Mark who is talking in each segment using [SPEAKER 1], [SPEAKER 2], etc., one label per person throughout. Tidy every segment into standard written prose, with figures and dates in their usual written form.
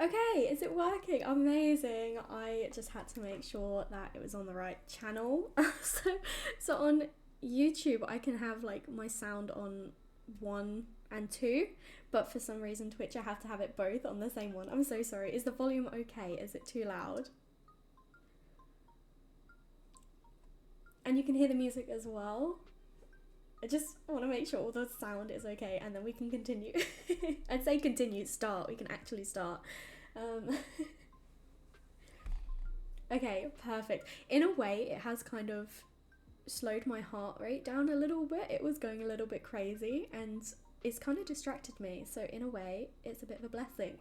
[SPEAKER 1] Okay, is it working? Amazing. I just had to make sure that it was on the right channel. so, so on YouTube, I can have like my sound on 1 and 2, but for some reason, Twitch, I have to have it both on the same one. I'm so sorry. Is the volume okay? Is it too loud? And you can hear the music as well. I just want to make sure all the sound is okay, and then we can continue. I'd say continue, start. We can actually start. Um, okay, perfect. In a way, it has kind of slowed my heart rate down a little bit. It was going a little bit crazy, and it's kind of distracted me. So in a way, it's a bit of a blessing.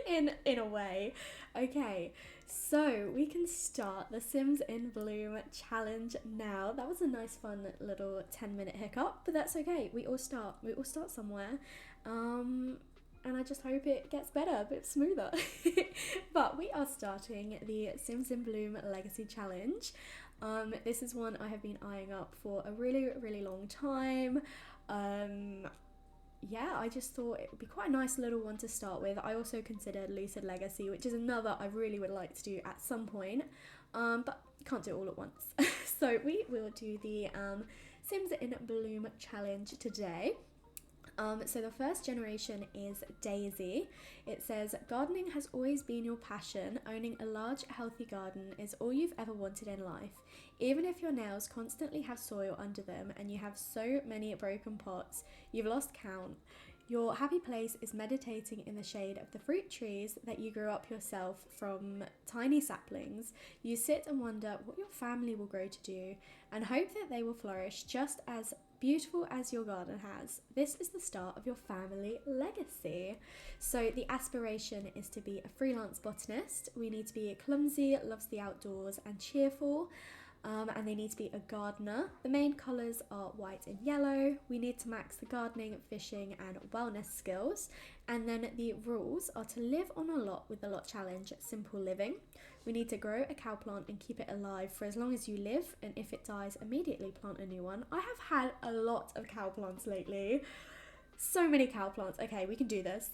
[SPEAKER 1] in a way. Okay, so we can start the Sims in Bloom challenge now. That was a nice fun little 10-minute hiccup, but that's okay. We all start somewhere. And I just hope it gets better, a bit smoother. But we are starting the Sims in Bloom Legacy Challenge. This is one I have been eyeing up for a really, really long time. Yeah, I just thought it would be quite a nice little one to start with. I also considered Lucid Legacy, which is another I really would like to do at some point, but can't do it all at once. So we will do the Sims in Bloom challenge today. So the first generation is Daisy. It says, gardening has always been your passion. Owning a large, healthy garden is all you've ever wanted in life. Even if your nails constantly have soil under them and you have so many broken pots, you've lost count. Your happy place is meditating in the shade of the fruit trees that you grew up yourself from tiny saplings. You sit and wonder what your family will grow to do and hope that they will flourish just as beautiful as your garden has. This is the start of your family legacy. So the aspiration is to be a freelance botanist. We need to be clumsy, loves the outdoors and cheerful. And they need to be a gardener. The main colours are white and yellow. We need to max the gardening, fishing and wellness skills. And then the rules are to live on a lot with the lot challenge, simple living. We need to grow a cow plant and keep it alive for as long as you live, and if it dies, immediately plant a new one. I have had a lot of cow plants lately. So many cow plants. Okay, we can do this.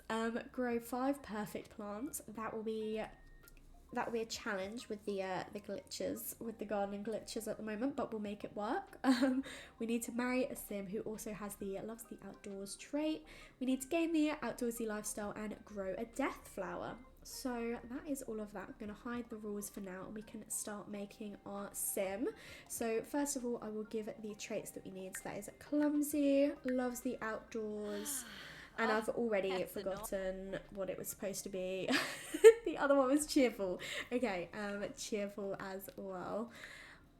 [SPEAKER 1] Grow 5 perfect plants. That will be a challenge with the glitches, with the gardening glitches at the moment, but we'll make it work. We need to marry a sim who also has the loves the outdoors trait. We need to gain the outdoorsy lifestyle and grow a death flower. So that is all of that. I'm going to hide the rules for now and we can start making our sim. So first of all, I will give the traits that we need. So that is clumsy, loves the outdoors, and I've already forgotten what it was supposed to be. The other one was cheerful. Okay, cheerful as well.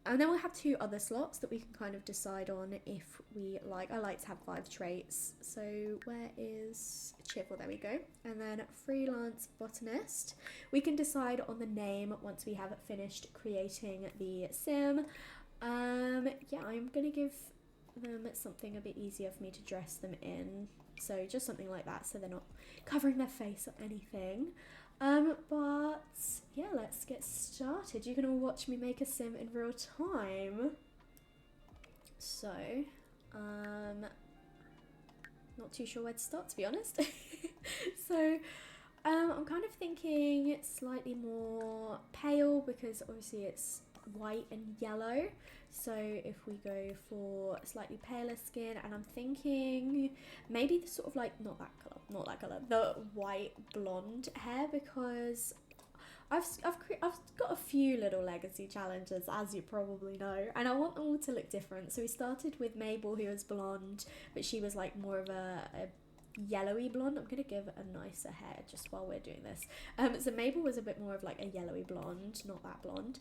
[SPEAKER 1] And then we'll have 2 other slots that we can kind of decide on if we like. I like to have 5 traits. So where is cheerful? There we go. And then freelance botanist. We can decide on the name once we have finished creating the sim. Yeah, I'm going to give them something a bit easier for me to dress them in. So just something like that, so they're not covering their face or anything. But yeah, let's get started. You can all watch me make a sim in real time. So, not too sure where to start, to be honest. So, I'm kind of thinking slightly more pale because obviously it's white and yellow. So if we go for slightly paler skin, and I'm thinking maybe the sort of like not that color, the white blonde hair, because I've got a few little legacy challenges, as you probably know, and I want them all to look different. So we started with Mabel, who was blonde, but she was like more of a yellowy blonde. I'm gonna give a nicer hair just while we're doing this. So Mabel was a bit more of like a yellowy blonde, not that blonde.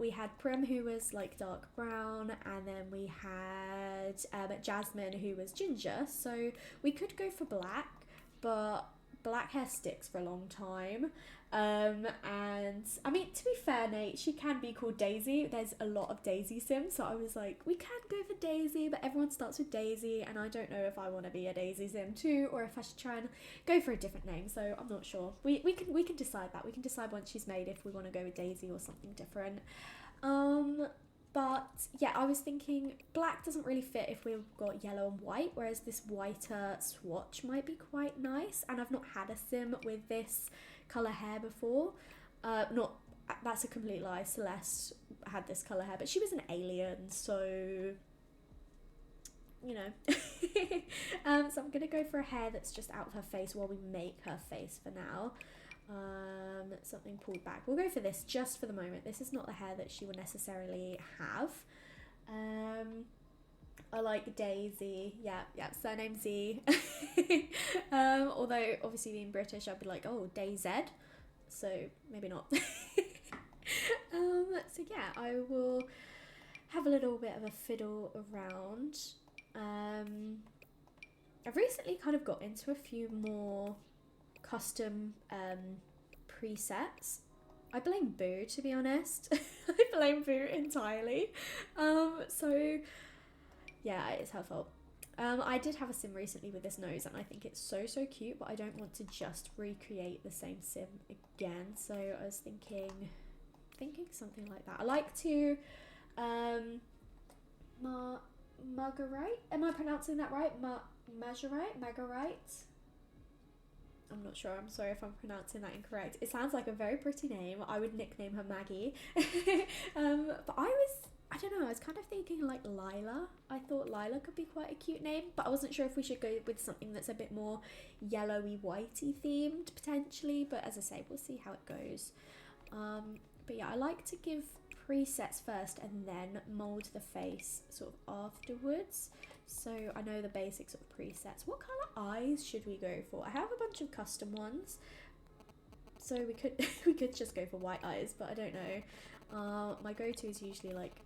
[SPEAKER 1] We had Prim, who was like dark brown, and then we had Jasmine, who was ginger. So we could go for black, but black hair sticks for a long time. And I mean, to be fair, Nate, she can be called Daisy. There's a lot of Daisy sims, so I was like, we can go for Daisy, but everyone starts with Daisy, and I don't know if I want to be a Daisy sim too, or if I should try and go for a different name. So I'm not sure. We can decide that. We can decide once she's made if we want to go with Daisy or something different. But yeah, I was thinking black doesn't really fit if we've got yellow and white, whereas this whiter swatch might be quite nice. And I've not had a sim with this colour hair before. Not, that's a complete lie. Celeste had this colour hair, but she was an alien, so you know. So I'm gonna go for a hair that's just out of her face while we make her face for now. Something pulled back. We'll go for this just for the moment. This is not the hair that she will necessarily have. I like Daisy. Yeah, surname Z. Although obviously being British, I'd be like, oh, DayZ. So maybe not. So yeah, I will have a little bit of a fiddle around. I've recently kind of got into a few more custom presets. I blame Boo, to be honest. I blame Boo entirely. So yeah, it's her fault. I did have a sim recently with this nose, and I think it's so cute, but I don't want to just recreate the same sim again. So I was thinking something like that. I like to Marguerite. Am I pronouncing that right? Marguerite. I'm not sure. I'm sorry if I'm pronouncing that incorrect. It sounds like a very pretty name. I would nickname her Maggie. But I don't know, I was kind of thinking like Lila. I thought Lila could be quite a cute name, but I wasn't sure if we should go with something that's a bit more yellowy, whitey themed potentially. But as I say, we'll see how it goes. But yeah, I like to give presets first and then mold the face sort of afterwards. So I know the basic sort of presets. What colour eyes should we go for? I have a bunch of custom ones, so we could just go for white eyes, but I don't know. My go-to is usually like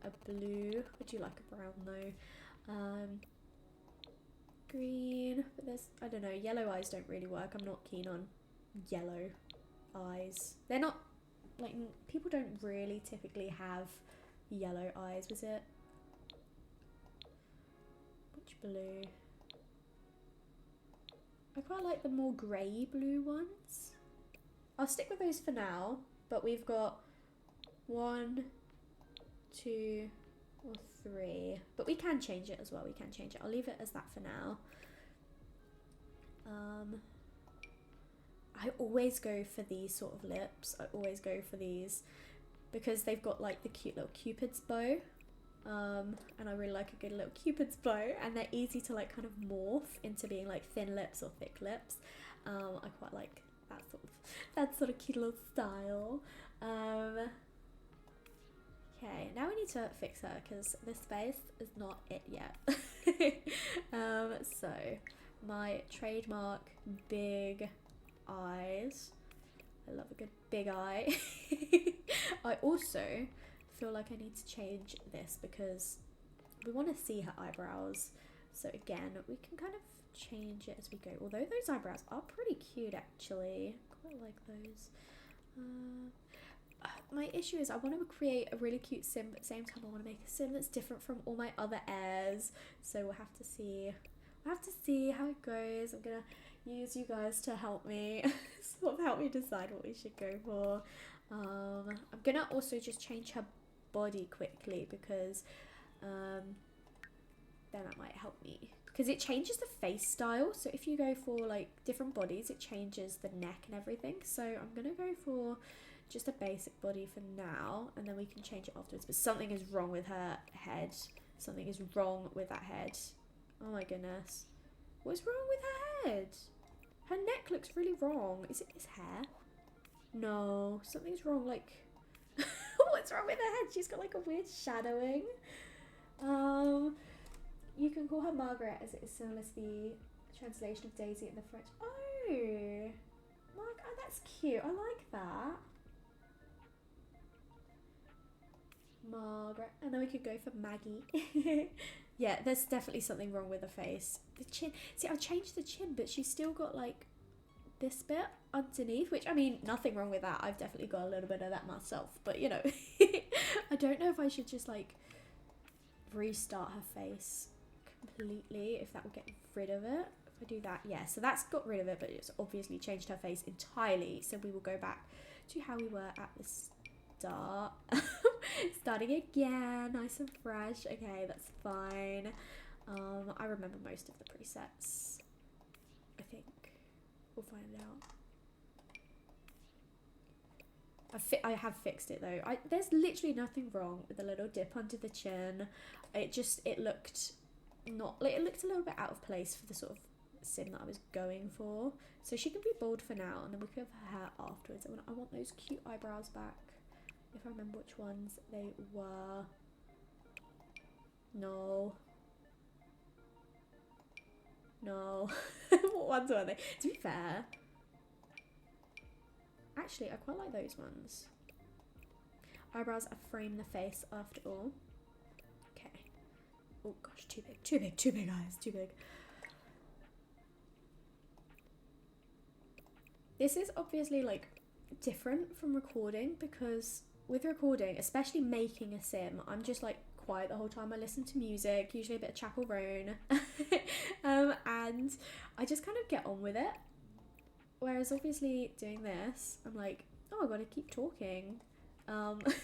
[SPEAKER 1] a blue. I do like a brown though. Green, but there's, I don't know, yellow eyes don't really work. I'm not keen on yellow eyes. They're not, like, people don't really typically have yellow eyes, was it? Which blue? I quite like the more grey blue ones. I'll stick with those for now, but we've got 1, 2 or 3, but we can change it as well. We can change it. I'll leave it as that for now. I always go for these sort of lips. I always go for these because they've got like the cute little cupid's bow, and I really like a good little cupid's bow, and they're easy to like kind of morph into being like thin lips or thick lips. I quite like that sort of cute little style. Okay, now we need to fix her because this face is not it yet. So my trademark big eyes. I love a good big eye. I also feel like I need to change this because we want to see her eyebrows. So again, we can kind of change it as we go. Although those eyebrows are pretty cute actually. I quite like those. My issue is I want to create a really cute sim, but at the same time I want to make a sim that's different from all my other airs. So we'll have to see. We'll have to see how it goes. I'm gonna use you guys to help me, sort of help me decide what we should go for. I'm gonna also just change her body quickly because then that might help me. Because it changes the face style. So if you go for like different bodies, it changes the neck and everything. So I'm gonna go for just a basic body for now, and then we can change it afterwards. But something is wrong with her head. Something is wrong with that head. Oh my goodness. What's wrong with her head? Her neck looks really wrong. Is it his hair? No, something's wrong. Like, what's wrong with her head? She's got like a weird shadowing. You can call her Margaret, as it is similar to the translation of Daisy in the French. Oh, oh, that's cute. I like that. Margaret. And then we could go for Maggie. Yeah, there's definitely something wrong with her face. The chin. See, I changed the chin, but she's still got like this bit underneath, which, I mean, nothing wrong with that. I've definitely got a little bit of that myself, but you know, I don't know if I should just like restart her face completely, if that will get rid of it. If I do that, yeah, so that's got rid of it, but it's obviously changed her face entirely. So we will go back to how we were at the start. Starting again, nice and fresh. Okay, that's fine. I remember most of the presets, I think. We'll find out. I have fixed it though. There's literally nothing wrong with a little dip under the chin. It looked not like, it looked a little bit out of place for the sort of sim that I was going for. So she can be bald for now, and then we can have her hair afterwards. I want those cute eyebrows back. If I remember which ones they were. No. What ones were they? To be fair, actually, I quite like those ones. Eyebrows frame the face after all. Okay. Oh gosh, too big eyes, too big. This is obviously like different from recording, because with recording, especially making a sim, I'm just like quiet the whole time. I listen to music, usually a bit of Chapel Roan, and I just kind of get on with it. Whereas obviously doing this, I'm like, oh, I've got to keep talking. But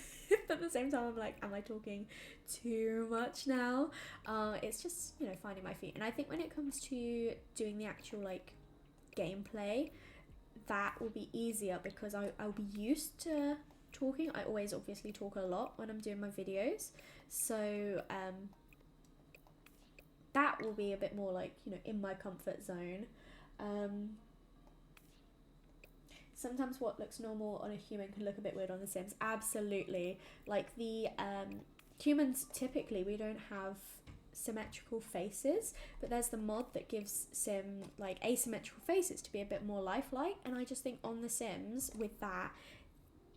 [SPEAKER 1] at the same time, I'm like, am I talking too much now? It's just, you know, finding my feet. And I think when it comes to doing the actual like gameplay, that will be easier because I'll be used to talking. I always obviously talk a lot when I'm doing my videos. So that will be a bit more like, you know, in my comfort zone. Sometimes what looks normal on a human can look a bit weird on the Sims. Absolutely. Like the humans, typically we don't have symmetrical faces, but there's the mod that gives Sim like asymmetrical faces to be a bit more lifelike, and I just think on the Sims with that,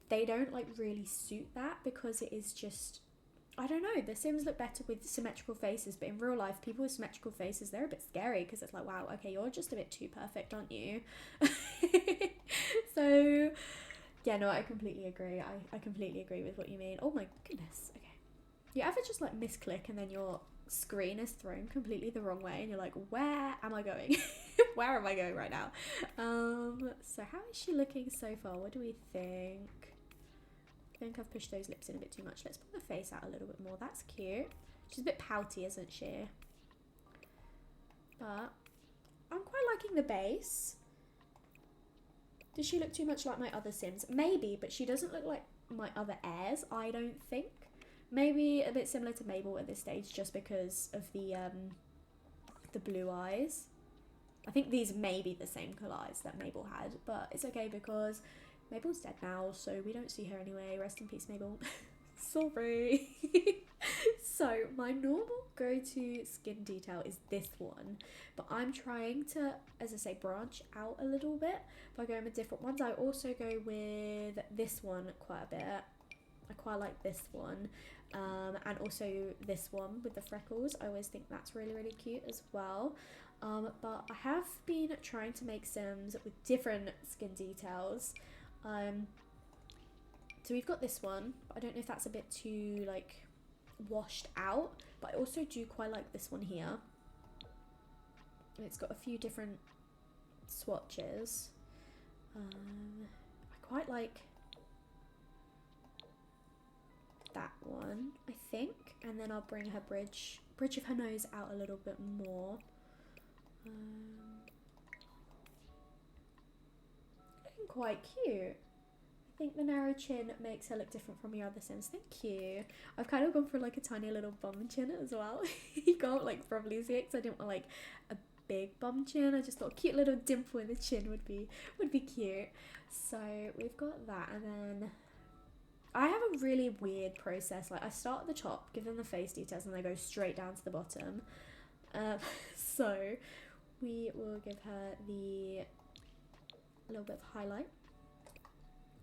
[SPEAKER 1] they don't like really suit that, because it is just, I don't know, the Sims look better with symmetrical faces, but in real life, people with symmetrical faces, they're a bit scary, because it's like, wow, okay, you're just a bit too perfect, aren't you? So, yeah, no, I completely agree. I completely agree with what you mean. Oh my goodness, okay. You ever just like misclick and then your screen is thrown completely the wrong way and you're like, where am I going? Where am I going right now? So how is she looking so far? What do we think? I think I've pushed those lips in a bit too much. Let's pull the face out a little bit more. That's cute. She's a bit pouty, isn't she? But I'm quite liking the base. Does she look too much like my other Sims? Maybe, but she doesn't look like my other heirs, I don't think. Maybe a bit similar to Mabel at this stage, just because of the blue eyes. I think these may be the same colour eyes that Mabel had, but it's okay because Mabel's dead now, so we don't see her anyway. Rest in peace, Mabel. Sorry. So my normal go-to skin detail is this one, but I'm trying to, as I say, branch out a little bit by going with different ones. I also go with this one quite a bit. I quite like this one, and also this one with the freckles. I always think that's really, really cute as well. But I have been trying to make Sims with different skin details. So we've got this one, but I don't know if that's a bit too like washed out, but I also do quite like this one here. And it's got a few different swatches. I quite like that one, I think, and then I'll bring her bridge of her nose out a little bit more. Looking quite cute. I think the narrow chin makes her look different from your other Sims. Thank you. I've kind of gone for like a tiny little bum chin as well. You can't like probably see it because I didn't want like a big bum chin. I just thought a cute little dimple in the chin would be cute. So we've got that, and then I have a really weird process. Like I start at the top, give them the face details, and I go straight down to the bottom. So we will give her a little bit of highlight.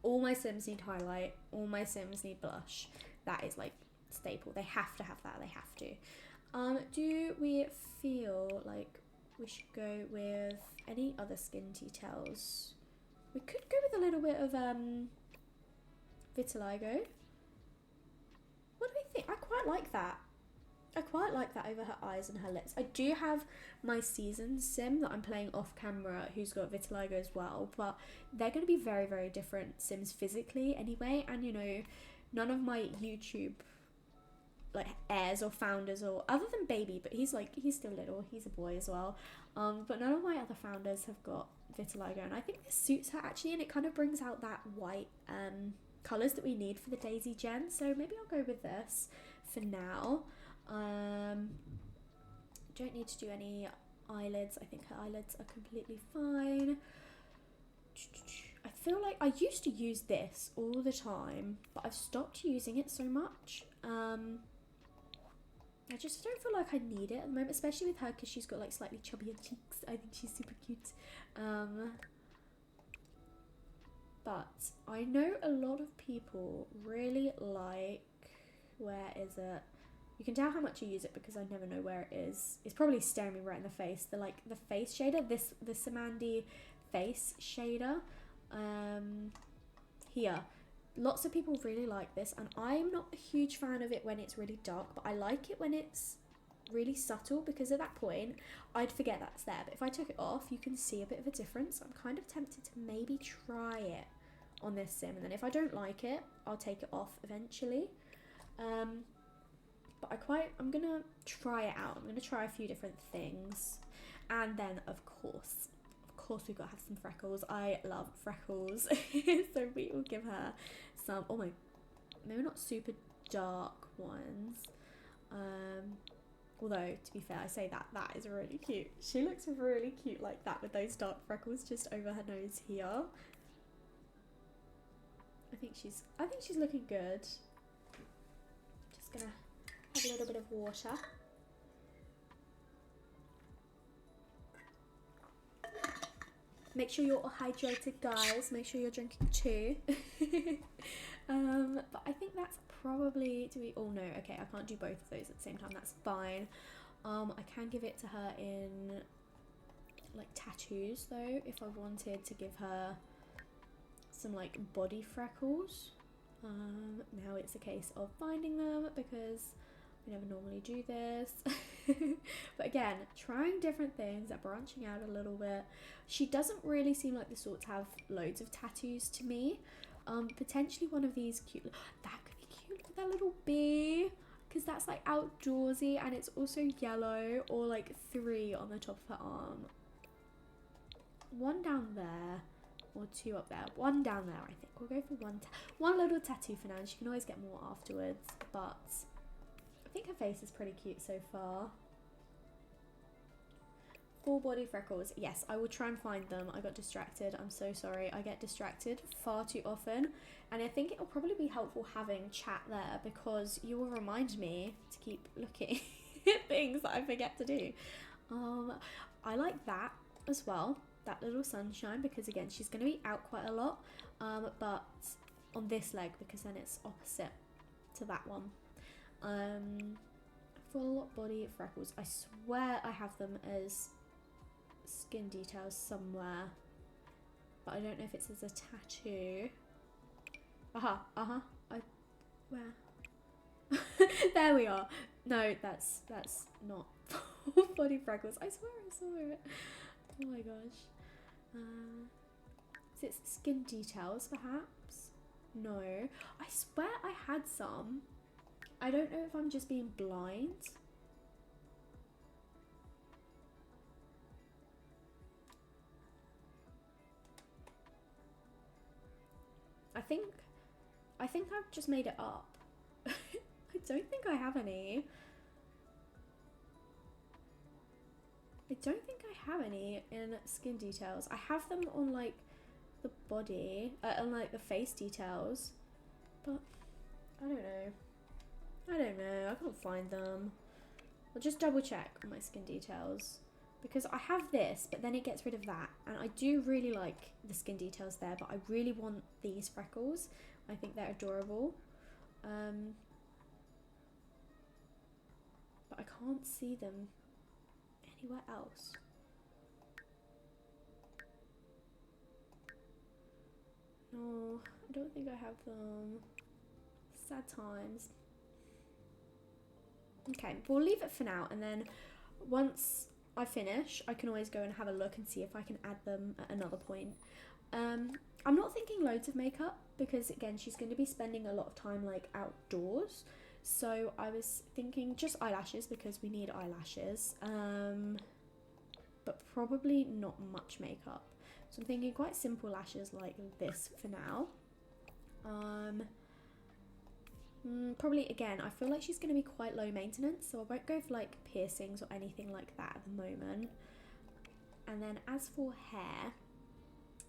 [SPEAKER 1] All my Sims need highlight. All my Sims need blush. That is like staple. They have to have that. They have to. Do we feel like we should go with any other skin details? We could go with a little bit of vitiligo. What do we think? I quite like that. I quite like that over her eyes and her lips. I do have my season Sim that I'm playing off camera who's got vitiligo as well, but they're going to be very, very different Sims physically anyway. And you know, none of my YouTube like heirs or founders, or other than Baby, but he's still little, he's a boy as well. But none of my other founders have got vitiligo, and I think this suits her actually, and it kind of brings out that white colours that we need for the Daisy Gen. So maybe I'll go with this for now. Don't need to do any eyelids. I think her eyelids are completely fine. I feel like I used to use this all the time, but I've stopped using it so much. I just don't feel like I need it at the moment, especially with her because she's got like slightly chubbier cheeks. I think she's super cute. But I know a lot of people really like, where is it? You can tell how much you use it because I never know where it is. It's probably staring me right in the face. The face shader, the Samandi face shader. Here. Lots of people really like this, and I'm not a huge fan of it when it's really dark, but I like it when it's really subtle, because at that point I'd forget that's there. But if I took it off, you can see a bit of a difference. I'm kind of tempted to maybe try it on this sim, and then if I don't like it, I'll take it off eventually. But I'm gonna try it out. I'm gonna try a few different things, and then of course we've got to have some freckles. I love freckles. So we will give her some, oh my, maybe not super dark ones. Although, to be fair, I say that is really cute. She looks really cute like that with those dark freckles just over her nose here. I think she's looking good. Just gonna have a little bit of water. Make sure you're all hydrated, guys. Make sure you're drinking too. But I think that's probably, do we all know? Okay, I can't do both of those at the same time. That's fine. I can give it to her in like tattoos though, if I wanted to give her some like body freckles. Now it's a case of finding them because we never normally do this. But again, trying different things, branching out a little bit. She doesn't really seem like the sort to have loads of tattoos to me. Potentially one of these cute, that could be cute with that little bee, because that's like outdoorsy, and it's also yellow, or like 3 on the top of her arm. 1 down there, or 2 up there. 1 down there, I think. We'll go for one little tattoo for now, and she can always get more afterwards, but I think her face is pretty cute so far. Full body freckles. Yes, I will try and find them. I got distracted. I'm so sorry. I get distracted far too often. And I think it'll probably be helpful having chat there, because you will remind me to keep looking at things that I forget to do. I like that as well. That little sunshine, because again, she's going to be out quite a lot. But on this leg, because then it's opposite to that one. Full body freckles. I swear I have them as skin details somewhere, but I don't know if it's as a tattoo. Where? There we are. No, that's not full body freckles. I swear I saw it. Oh my gosh. Is it skin details perhaps? No, I swear I had some. I don't know if I'm just being blind. I think I've just made it up. I don't think I have any. I don't think I have any in skin details. I have them on like the body, on like the face details, but I don't know. I can't find them. I'll just double check on my skin details, because I have this, but then it gets rid of that. And I do really like the skin details there, but I really want these freckles. I think they're adorable. But I can't see them anywhere else. No, I don't think I have them. Sad times. Okay, we'll leave it for now, and then once I finish, I can always go and have a look and see if I can add them at another point. I'm not thinking loads of makeup, because again, she's going to be spending a lot of time like outdoors, so I was thinking just eyelashes, because we need eyelashes, but probably not much makeup. So I'm thinking quite simple lashes like this for now. Probably, again, I feel like she's going to be quite low maintenance, so I won't go for like piercings or anything like that at the moment. And then as for hair,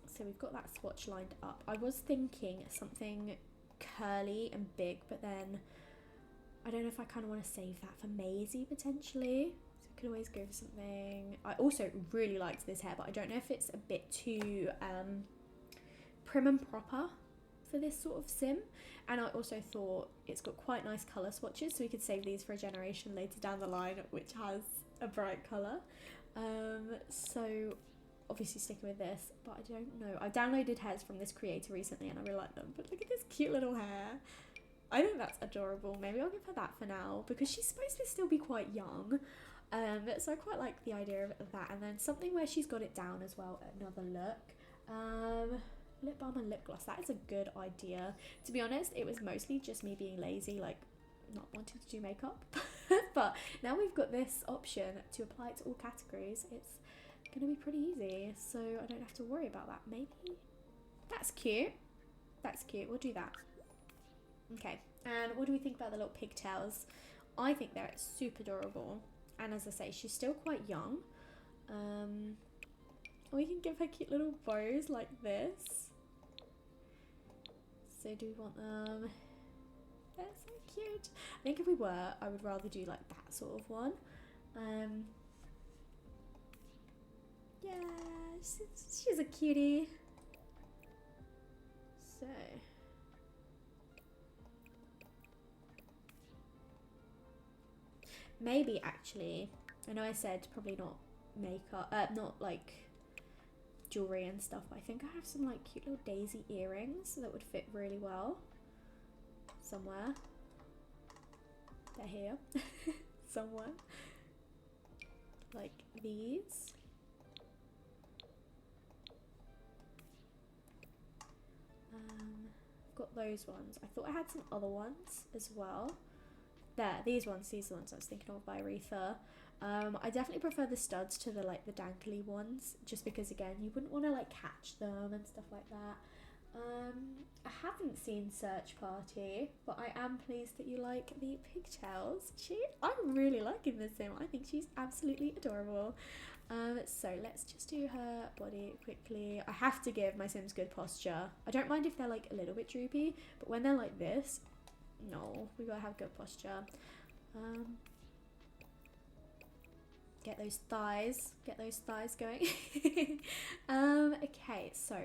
[SPEAKER 1] so we've got that swatch lined up. I was thinking something curly and big, but then I don't know if I kind of want to save that for Maisie potentially. So we could always go for something. I also really liked this hair, but I don't know if it's a bit too prim and proper for this sort of sim. And I also thought it's got quite nice colour swatches, so we could save these for a generation later down the line, which has a bright colour. So obviously sticking with this, but I don't know. I downloaded hairs from this creator recently and I really like them, but look at this cute little hair. I think that's adorable. Maybe I'll give her that for now because she's supposed to still be quite young. So I quite like the idea of that. And then something where she's got it down as well, another look. Lip balm and lip gloss, that is a good idea. To be honest, it was mostly just me being lazy, like not wanting to do makeup. But now we've got this option to apply it to all categories, it's gonna be pretty easy, so I don't have to worry about that. Maybe that's cute. That's cute, we'll do that. Okay, and what do we think about the little pigtails? I think they're super adorable, and as I say, she's still quite young. We can give her cute little bows like this. So do we want them? They're so cute. I think if we were, I would rather do like that sort of one. Yeah, she's a cutie. So maybe actually, I know I said probably not makeup, not like jewelry and stuff, but I think I have some like cute little daisy earrings that would fit really well somewhere. They're here. Somewhere like these. Got those ones. I thought I had some other ones as well. There, these are the ones I was thinking of by Aretha. I definitely prefer the studs to the like the dangly ones, just because again you wouldn't want to like catch them and stuff like that. I haven't seen Search Party, but I am pleased that you like the pigtails. I'm really liking this sim. I think she's absolutely adorable. So let's just do her body quickly. I have to give my sims good posture. I don't mind if they're like a little bit droopy, but when they're like this, no, we gotta have good posture. Get those thighs going. Okay, so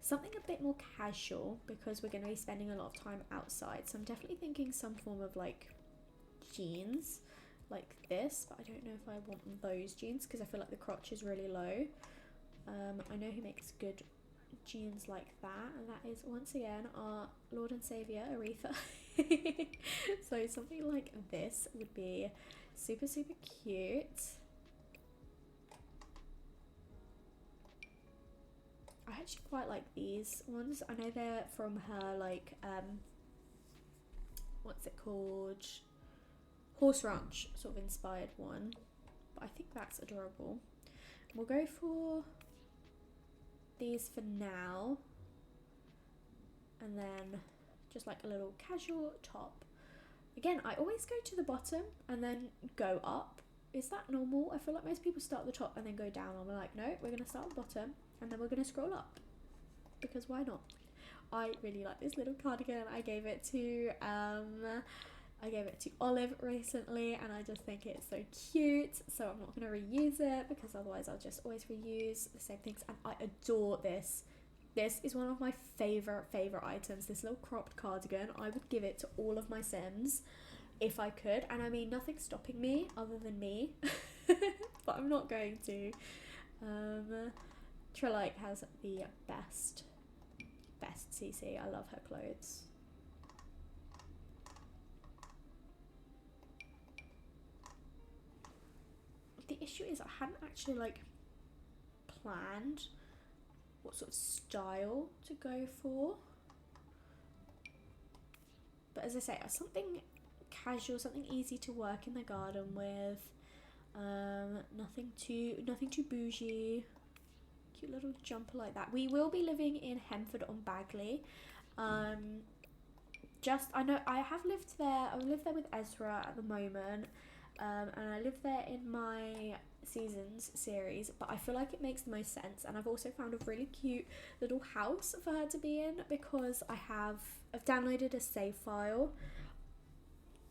[SPEAKER 1] something a bit more casual because we're going to be spending a lot of time outside. So I'm definitely thinking some form of like jeans like this, but I don't know if I want those jeans because I feel like the crotch is really low. I know who makes good jeans like that, and that is once again our Lord and Saviour Aretha. So something like this would be super cute. I actually quite like these ones. I know they're from her like what's it called, Horse Ranch sort of inspired one, but I think that's adorable. We'll go for these for now, and then just like a little casual top. Again, I always go to the bottom and then go up. Is that normal? I feel like most people start at the top and then go down. I'm like, no, we're gonna start at the bottom and then we're gonna scroll up, because why not? I really like this little cardigan. I gave it to Olive recently, and I just think it's so cute, so I'm not going to reuse it because otherwise I'll just always reuse the same things. And I adore this. This is one of my favorite items, this little cropped cardigan. I would give it to all of my sims if I could, and I mean nothing's stopping me other than me. But I'm not going to. Trelike has the best CC. I love her clothes. The issue is I hadn't actually like planned what sort of style to go for, but as I say, something casual, something easy to work in the garden with. Nothing too bougie. Cute little jumper like that. We will be living in Hemford on Bagley, Just, I know I have lived there. I live there with Ezra at the moment, and I live there in my seasons series, but I feel like it makes the most sense. And I've also found a really cute little house for her to be in, because I've downloaded a save file.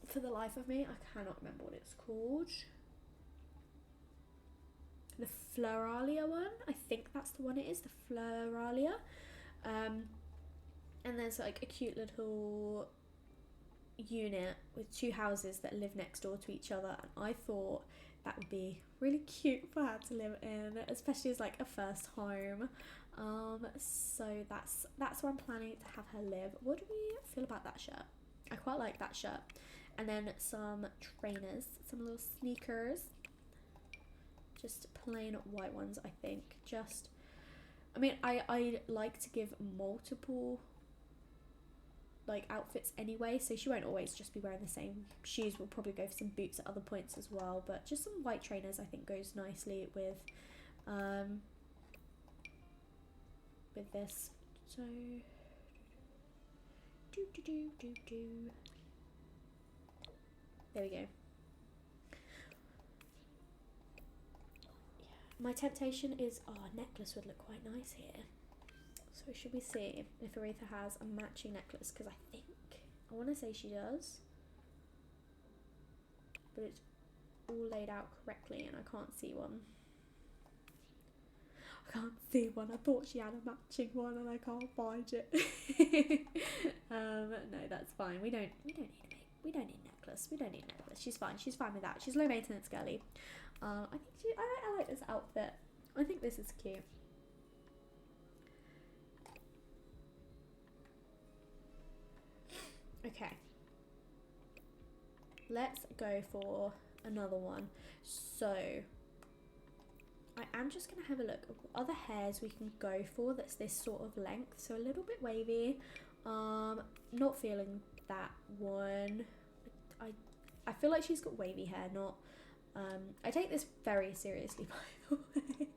[SPEAKER 1] For the life of me, I cannot remember what it's called. The Floralia one, I think that's the one it is, the Floralia. And there's like a cute little unit with 2 houses that live next door to each other, and I thought that would be really cute for her to live in, especially as like a first home. So that's where I'm planning to have her live. What do we feel about that shirt? I quite like that shirt. And then some trainers, some little sneakers, just plain white ones. I think I like to give multiple like outfits anyway, so she won't always just be wearing the same shoes. We'll probably go for some boots at other points as well, but just some white trainers I think goes nicely with this. So there we go. My temptation is, a necklace would look quite nice here. So should we see if Aretha has a matching necklace? Because I want to say she does, but it's all laid out correctly and I can't see one. I thought she had a matching one and I can't find it. No, that's fine. We don't need necklace. We don't need necklace. She's fine. She's fine with that. She's low maintenance girly. I like this outfit. I think this is cute. Okay, let's go for another one. So I am just going to have a look at what other hairs we can go for that's this sort of length. So a little bit wavy. Not feeling that one. I feel like she's got wavy hair, not I take this very seriously, by the way.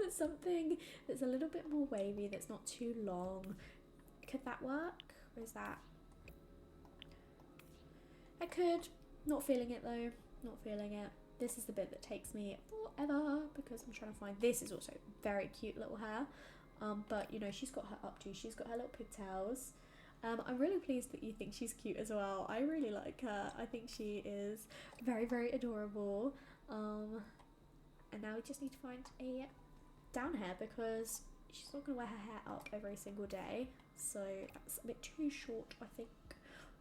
[SPEAKER 1] Something that's a little bit more wavy, that's not too long. Could that work? Or is that... I could. Not feeling it though. Not feeling it. This is the bit that takes me forever because I'm trying to find... This is also very cute little hair. But, you know, she's got her updo. She's got her little pigtails. I'm really pleased that you think she's cute as well. I really like her. I think she is very, very adorable. And now we just need to find a down hair because she's not going to wear her hair up every single day. So that's a bit too short, I think.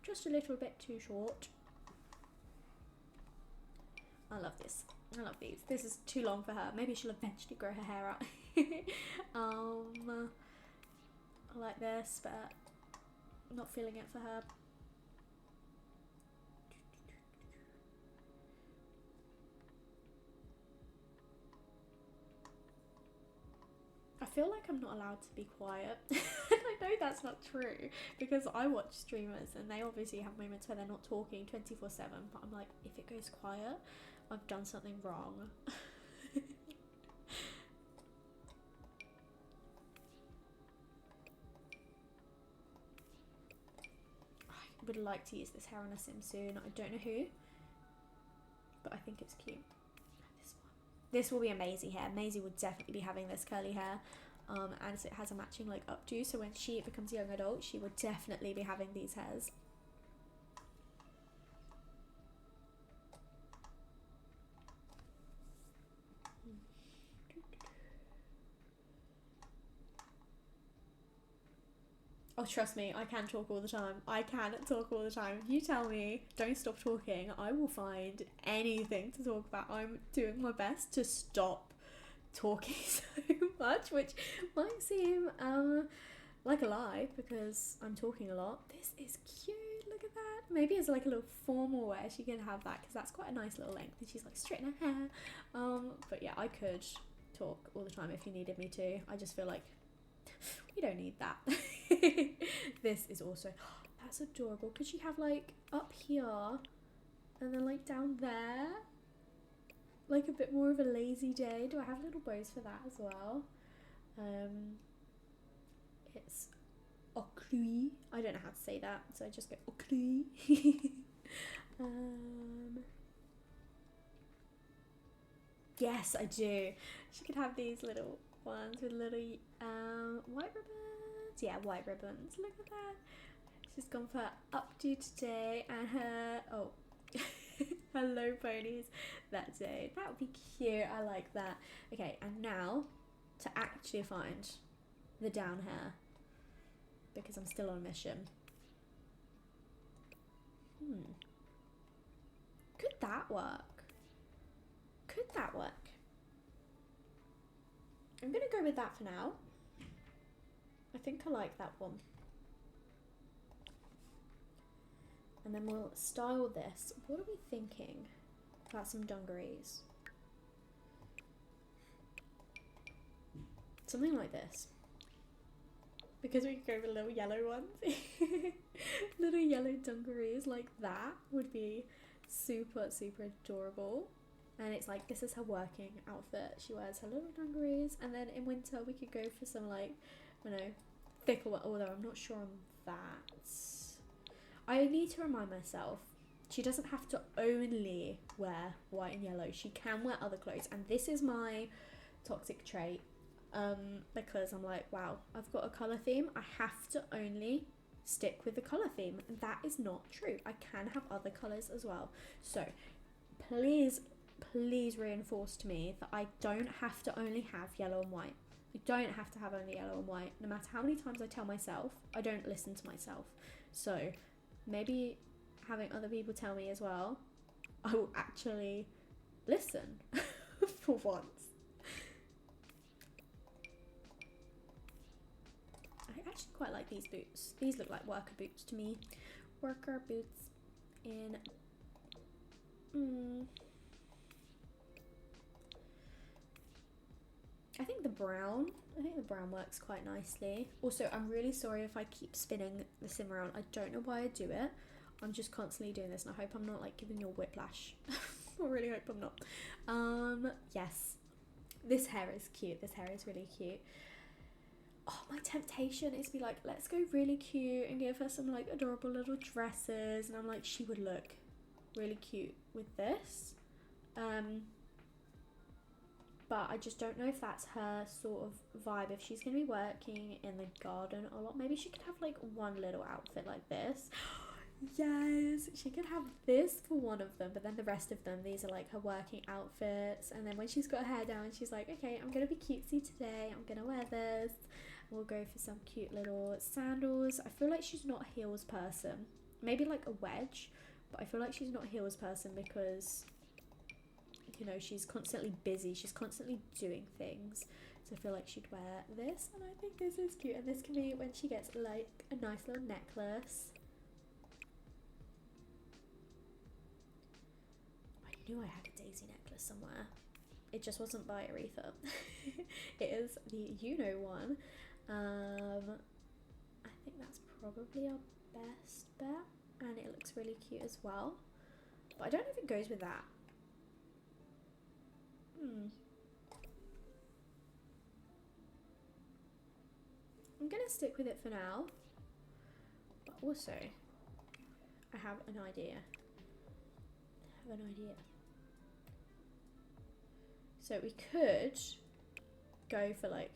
[SPEAKER 1] Just a little bit too short. I love this. I love these. This is too long for her. Maybe she'll eventually grow her hair out. I like this, but I'm not feeling it for her. I feel like I'm not allowed to be quiet. I know that's not true because I watch streamers and they obviously have moments where they're not talking 24/7, but I'm like, if it goes quiet, I've done something wrong. I would like to use this hair on a sim soon. I don't know who, but I think it's cute. This will be a Maisie hair. Maisie would definitely be having this curly hair, and it has a matching like updo. So when she becomes a young adult, she would definitely be having these hairs. Oh, trust me, I can talk all the time. I can talk all the time. If you tell me don't stop talking, I will find anything to talk about. I'm doing my best to stop talking so much, which might seem like a lie because I'm talking a lot. This is cute. Look at that. Maybe it's like a little formal wear. She can have that because that's quite a nice little length. And she's like straightening her hair. But yeah, I could talk all the time if you needed me to. I just feel like we don't need that. This is also, that's adorable. Could she have like up here and then like down there, like a bit more of a lazy day? Do I have little bows for that as well? It's October. Chloe. I don't know how to say that, so I just go Chloe. Yes, I do. She could have these little ones with little white ribbons. Yeah, white ribbons. Look at that. She's gone for updo today and her her low ponies that day. That would be cute. I like that. Okay, and now to actually find the down hair, because I'm still on a mission. Could that work? Could that work? I'm gonna go with that for now. I think I like that one. And then we'll style this. What are we thinking about some dungarees? Something like this. Because we could go with little yellow ones. Little yellow dungarees like that would be super, super adorable. And it's like, this is her working outfit. She wears her little dungarees. And then in winter we could go for some like, I don't know, thicker one. Although I'm not sure on that. I need to remind myself, she doesn't have to only wear white and yellow. She can wear other clothes. And this is my toxic trait. Because I'm like, wow, I've got a colour theme. I have to only stick with the colour theme. That is not true. I can have other colours as well. So please reinforce to me that I don't have to only have yellow and white. I don't have to have only yellow and white. No matter how many times I tell myself, I don't listen to myself. So maybe having other people tell me as well, I will actually listen for once. I actually quite like these boots. These look like worker boots to me. Worker boots in... I think the brown works quite nicely. Also, I'm really sorry if I keep spinning the sim around. I don't know why I do it. I'm just constantly doing this and I hope I'm not like giving you a whiplash. I really hope I'm not. Yes. This hair is cute. This hair is really cute. Oh, my temptation is to be like, let's go really cute and give her some like adorable little dresses. And I'm like, she would look really cute with this. But I just don't know if that's her sort of vibe. If she's going to be working in the garden a lot, maybe she could have like one little outfit like this. Yes, she could have this for one of them, but then the rest of them, these are like her working outfits. And then when she's got her hair down, she's like, okay, I'm going to be cutesy today. I'm going to wear this. We'll go for some cute little sandals. I feel like she's not a heels person. Maybe like a wedge, but I feel like she's not a heels person because... you know, she's constantly busy, she's constantly doing things, so I feel like she'd wear this, and I think this is cute. And this can be when she gets like a nice little necklace. I knew I had a daisy necklace somewhere, it just wasn't by Aretha. It is the one. I think that's probably our best bet, and it looks really cute as well, but I don't know if it goes with that. I'm gonna stick with it for now, but also I have an idea. So we could go for like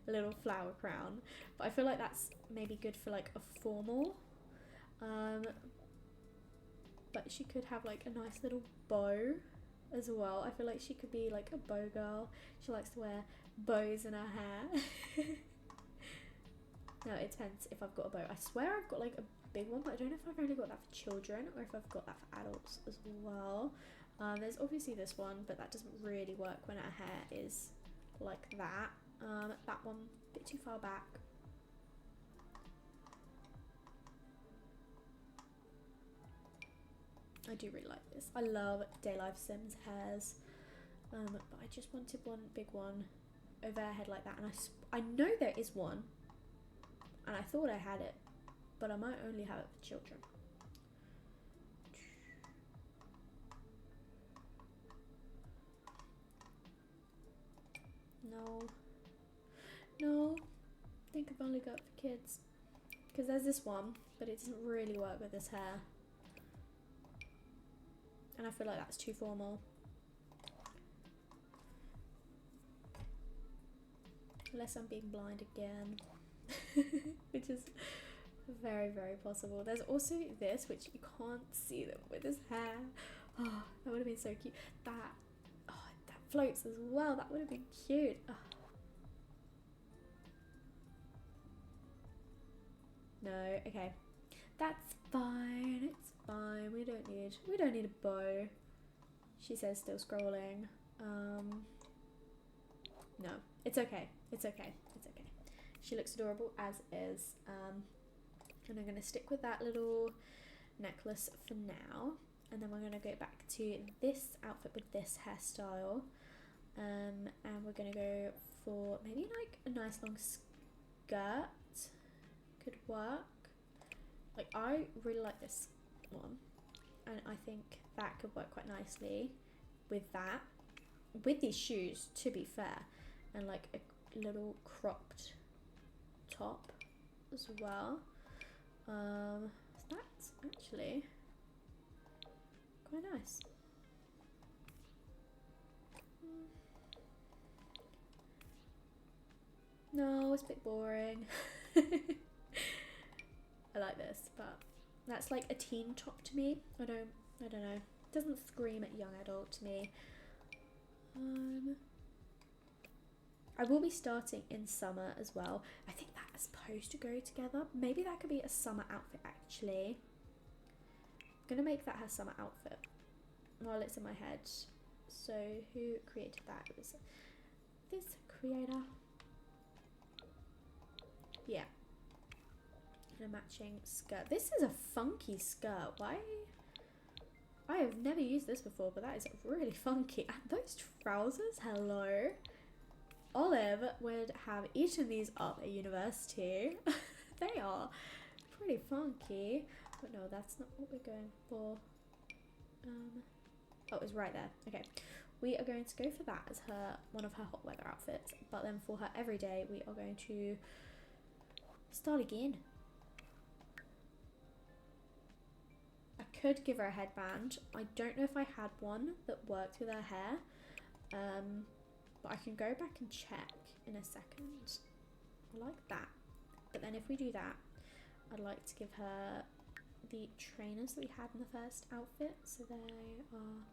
[SPEAKER 1] a little flower crown, but I feel like that's maybe good for like a formal. But she could have like a nice little bow as well. I feel like she could be like a bow girl. She likes to wear bows in her hair. No, it depends if I've got a bow. I swear I've got like a big one, but I don't know if I've only got that for children or if I've got that for adults as well. There's obviously this one, but that doesn't really work when her hair is like that. That one a bit too far back. I do really like this. I love Day Life Sims hairs, but I just wanted one big one over her head like that, and I know there is one, and I thought I had it, but I might only have it for children. No, I think I've only got it for kids. Because there's this one, but it doesn't really work with this hair. And I feel like that's too formal. Unless I'm being blind again. Which is very, very possible. There's also this, which you can't see them with his hair. Oh, that would have been so cute. That floats as well. That would have been cute. Oh. No, okay. That's fine. It's fine. We don't need a bow. She says, still scrolling. No, it's okay. It's okay. It's okay. She looks adorable as is. And I'm gonna stick with that little necklace for now. And then we're gonna go back to this outfit with this hairstyle. And we're gonna go for maybe like a nice long skirt. Could work. Like, I really like this one, and I think that could work quite nicely with that, with these shoes, to be fair, and like a little cropped top as well. So that's actually quite nice. No, it's a bit boring. I like this, but that's like a teen top to me. I don't know. It doesn't scream at young adult to me. I will be starting in summer as well. I think that is supposed to go together. Maybe that could be a summer outfit actually. I'm gonna make that her summer outfit while it's in my head. So who created that? It was this creator. Yeah. And a matching skirt. This is a funky skirt. Why? I have never used this before, but that is really funky. And those trousers, hello. Olive would have eaten these up at university. They are pretty funky. But no, that's not what we're going for. Oh, it's right there. Okay. We are going to go for that as one of her hot weather outfits. But then for her everyday, we are going to start again. I could give her a headband. I don't know if I had one that worked with her hair. But I can go back and check in a second. I like that. But then if we do that, I'd like to give her the trainers that we had in the first outfit. So they are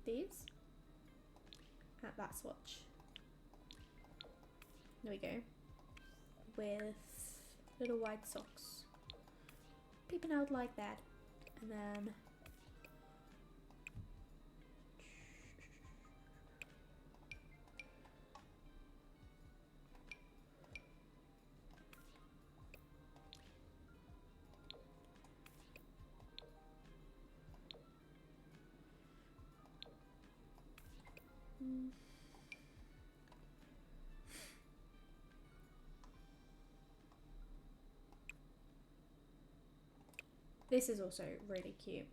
[SPEAKER 1] these at that swatch. There we go. With little white socks. Peeping out like that. And then this is also really cute.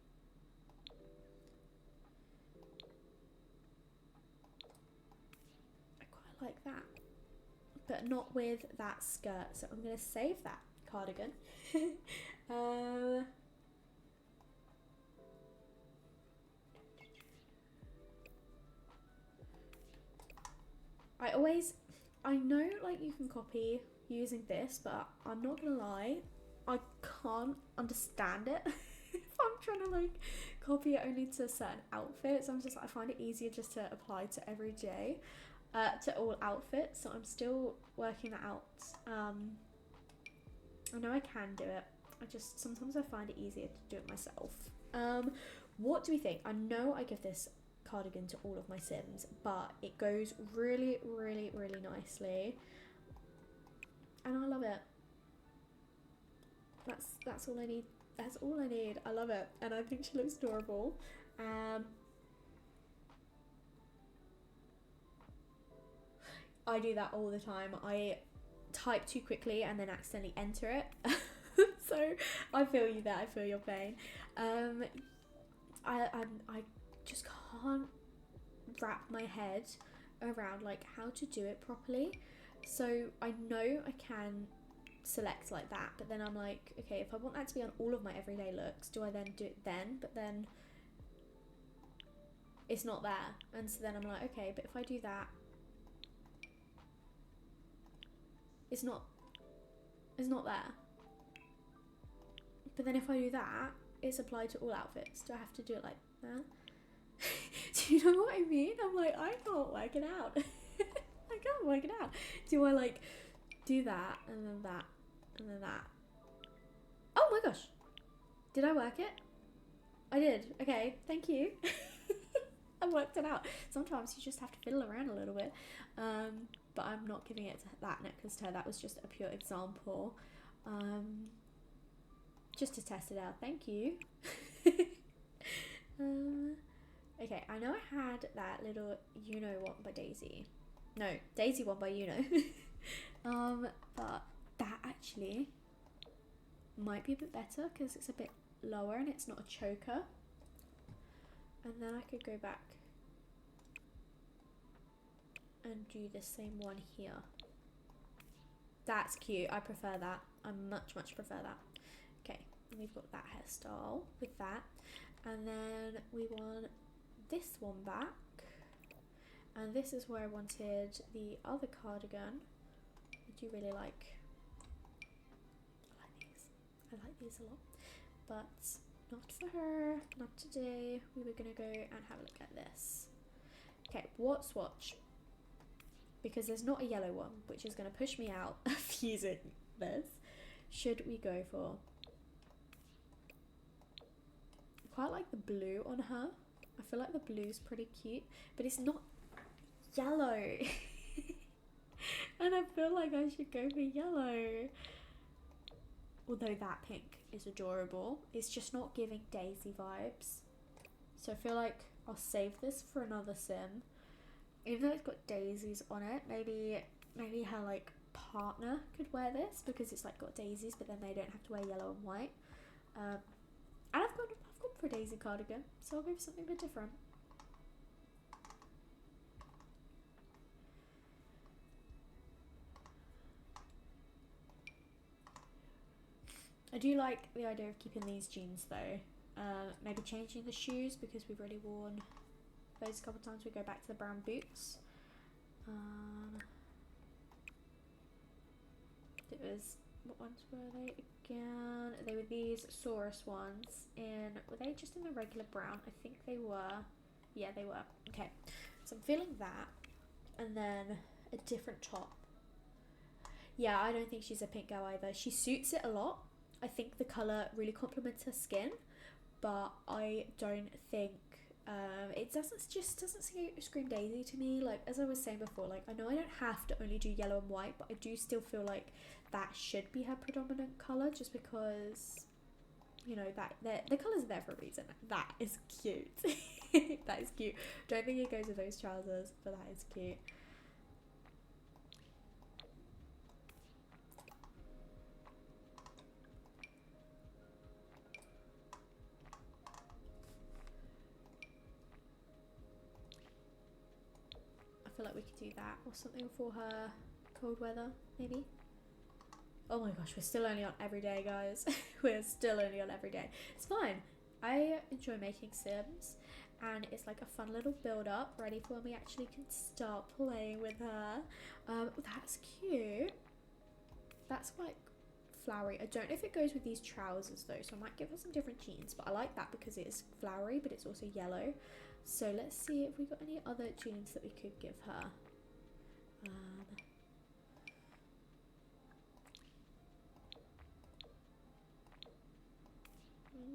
[SPEAKER 1] I quite like that. But not with that skirt. So I'm going to save that cardigan. I know like you can copy using this, but I'm not going to lie. I can't understand it if I'm trying to like copy it only to certain outfits. I'm just like, I find it easier just to apply to every day, to all outfits. So I'm still working that out. I know I can do it. Sometimes I find it easier to do it myself. What do we think? I know I give this cardigan to all of my Sims, but it goes really, really, really nicely. And I love it. That's all I need. That's all I need. I love it. And I think she looks adorable. I do that all the time. I type too quickly and then accidentally enter it. So I feel you there. I feel your pain. I just can't wrap my head around like how to do it properly. So I know I can select like that, but then I'm like, okay, if I want that to be on all of my everyday looks, do I then do it then? But then it's not there. And so then I'm like, okay, but if I do that, it's not there. But then if I do that, it's applied to all outfits. Do I have to do it like that? Do you know what I mean? I'm like, I can't work it out. I can't work it out. Do I like do that and then that and then that? Oh my gosh. Did I work it? I did. Okay, thank you. I worked it out. Sometimes you just have to fiddle around a little bit. But I'm not giving it to that necklace to her. That was just a pure example. Just to test it out. Thank you. Okay, I know I had that little one by Daisy. No, Daisy one by but that actually might be a bit better because it's a bit lower and it's not a choker. And then I could go back and do the same one here. That's cute. I prefer that. I much prefer that. Okay, we've got that hairstyle with that. And then we want this one back. And this is where I wanted the other cardigan. I do really like these. I like these a lot. But not for her, not today. We were gonna go and have a look at this. Okay, what swatch? Because there's not a yellow one, which is gonna push me out of using this. Should we go for? I quite like the blue on her. I feel like the blue's pretty cute, but it's not yellow. And I feel like I should go for yellow. Although that pink is adorable, it's just not giving Daisy vibes. So I feel like I'll save this for another sim. Even though it's got daisies on it, maybe her like partner could wear this because it's like got daisies, but then they don't have to wear yellow and white. And I've gone for a daisy cardigan, so I'll go for something a bit different. I do like the idea of keeping these jeans though. Maybe changing the shoes because we've already worn those a couple of times. We go back to the brown boots. It was, what ones were they again? They were these Saurus ones were they just in the regular brown? I think they were. Yeah, they were. Okay, so I'm feeling that. And then a different top. Yeah, I don't think she's a pink girl either. She suits it a lot. I think the colour really complements her skin, but I don't think it doesn't scream Daisy to me. Like, as I was saying before, like, I know I don't have to only do yellow and white, but I do still feel like that should be her predominant colour, just because, you know, that the colours are there for a reason. That is cute. That is cute. Don't think it goes with those trousers, but that is cute. I feel like we could do that or something for her cold weather, maybe. Oh my gosh, we're still only on everyday, guys. We're still only on everyday. It's fine. I enjoy making sims, and it's like a fun little build up ready for when we actually can start playing with her. That's cute. That's like flowery. I don't know if it goes with these trousers though, so I might give her some different jeans, but I like that because it is flowery, but it's also yellow. So let's see if we got any other jeans that we could give her.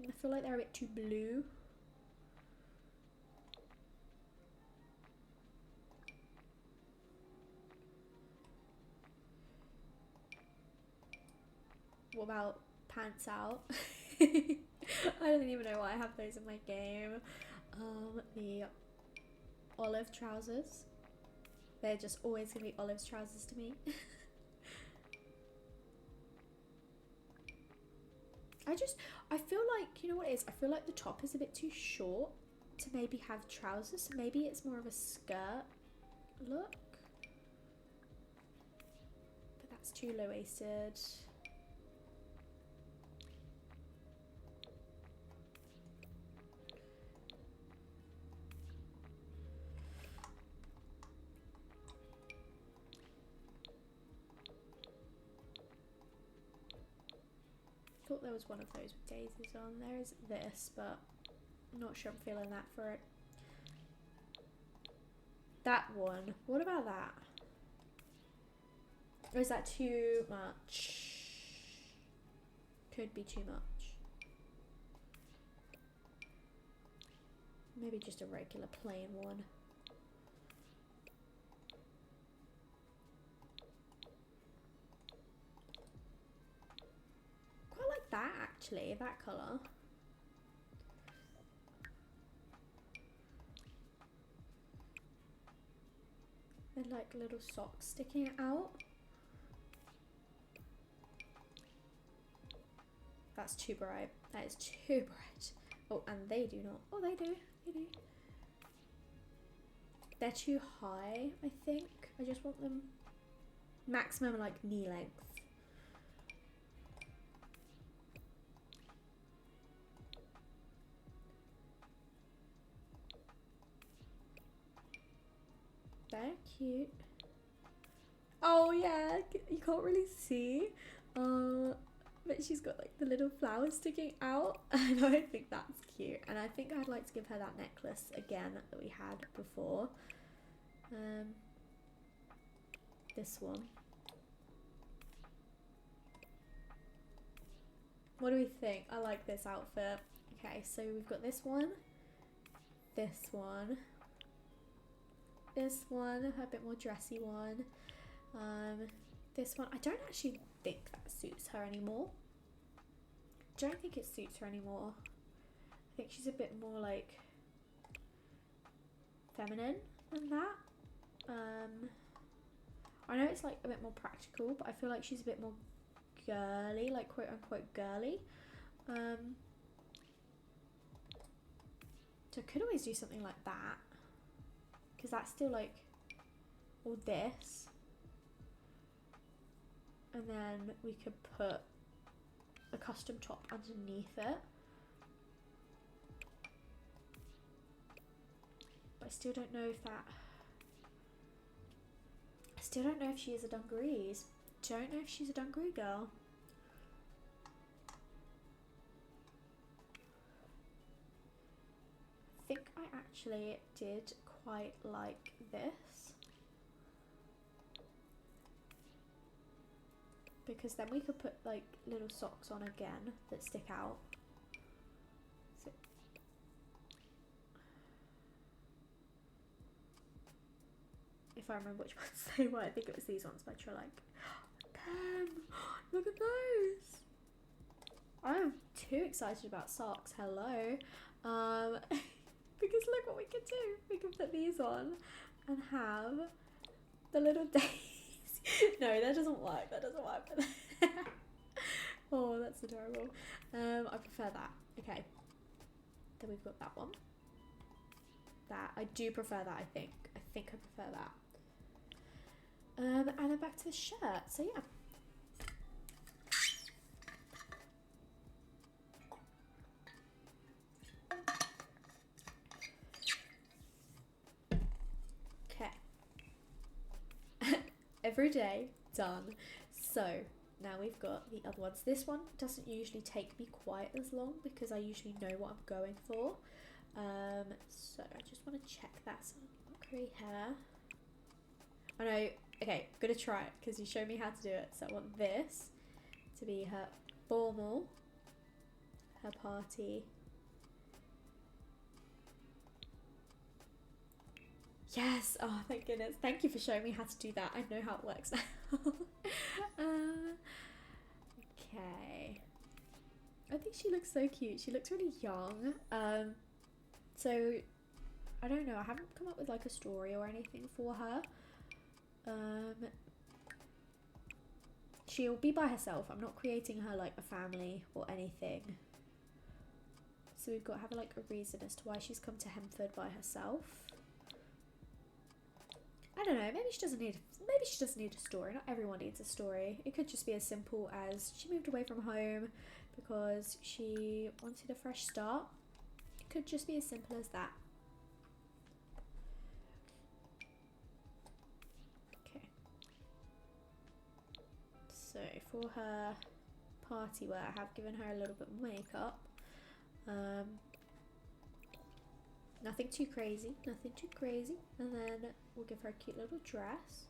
[SPEAKER 1] I feel like they're a bit too blue. What about pants out? I don't even know why I have those in my game. The olive trousers. They're just always gonna be olive trousers to me. I feel like, you know what it is? I feel like the top is a bit too short to maybe have trousers. So maybe it's more of a skirt look. It's too low-waisted. Thought there was one of those with daisies on. There is this, but I'm not sure I'm feeling that for it. That one. What about that? Or is that too much? Could be too much. Maybe just a regular plain one. Quite like that actually, that colour. And like little socks sticking out. That's too bright. That is too bright. Oh, and they do not. Oh, they do. They do. They're too high, I think. I just want them maximum like knee length. They're cute. Oh yeah, you can't really see. But she's got like the little flowers sticking out, and I think that's cute. And I think I'd like to give her that necklace again that we had before. This one. What do we think? I like this outfit. Okay, so we've got this one, this one, this one, a bit more dressy one. This one, I don't actually think that suits her anymore. Don't think it suits her anymore. I think she's a bit more like feminine than that. I know it's like a bit more practical, but I feel like she's a bit more girly, like quote unquote girly. So I could always do something like that, because that's still like, or this. And then we could put a custom top underneath it. But I still don't know if that... I still don't know if she is a dungarees. Don't know if she's a dungaree girl. I think I actually did quite like this. Because then we could put like little socks on again that stick out. So if I remember which ones they were, I think it was these ones by Trelike. Them! Look at those! I am too excited about socks. Hello. Because look what we could do. We can put these on and have the little days. No, that doesn't work. That doesn't work. Oh, that's adorable. I prefer that. Okay. Then we've got that one. That. I do prefer that, I think. I think I prefer that. And then back to the shirt. So, yeah. Every day done. So now we've got the other ones. This one doesn't usually take me quite as long because I usually know what I'm going for. So I just want to check that. So curly hair. I know. Okay, I'm gonna try it because you showed me how to do it. So I want this to be her formal, her party. Yes! Oh, thank goodness. Thank you for showing me how to do that. I know how it works now. Okay. I think she looks so cute. She looks really young. So, I don't know. I haven't come up with like a story or anything for her. She'll be by herself. I'm not creating her like a family or anything. So we've got to have like a reason as to why she's come to Hemford by herself. I don't know, maybe she doesn't need a story. Not everyone needs a story. It could just be as simple as she moved away from home because she wanted a fresh start. It could just be as simple as that. Okay. So for her party wear, I have given her a little bit of makeup. Nothing too crazy, nothing too crazy. And then we'll give her a cute little dress.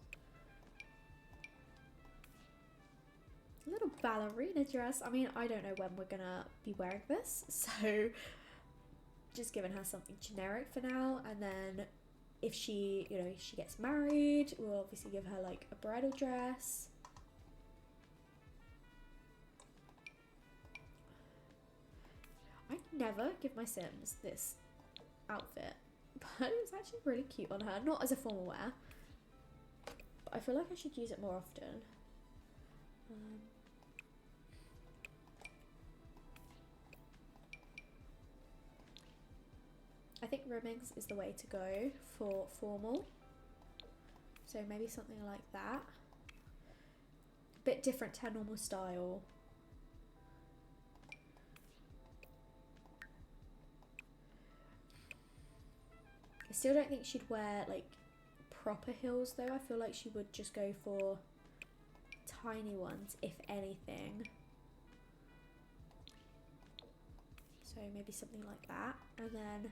[SPEAKER 1] A little ballerina dress. I mean, I don't know when we're gonna be wearing this, so just giving her something generic for now. And then if she, you know, she gets married, we'll obviously give her like a bridal dress. I never give my Sims this outfit, but it's actually really cute on her. Not as a formal wear, but I feel like I should use it more often. I think ribbings is the way to go for formal, so maybe something like that. A bit different to her normal style. I still don't think she'd wear like proper heels though. I feel like she would just go for tiny ones, if anything. So maybe something like that. And then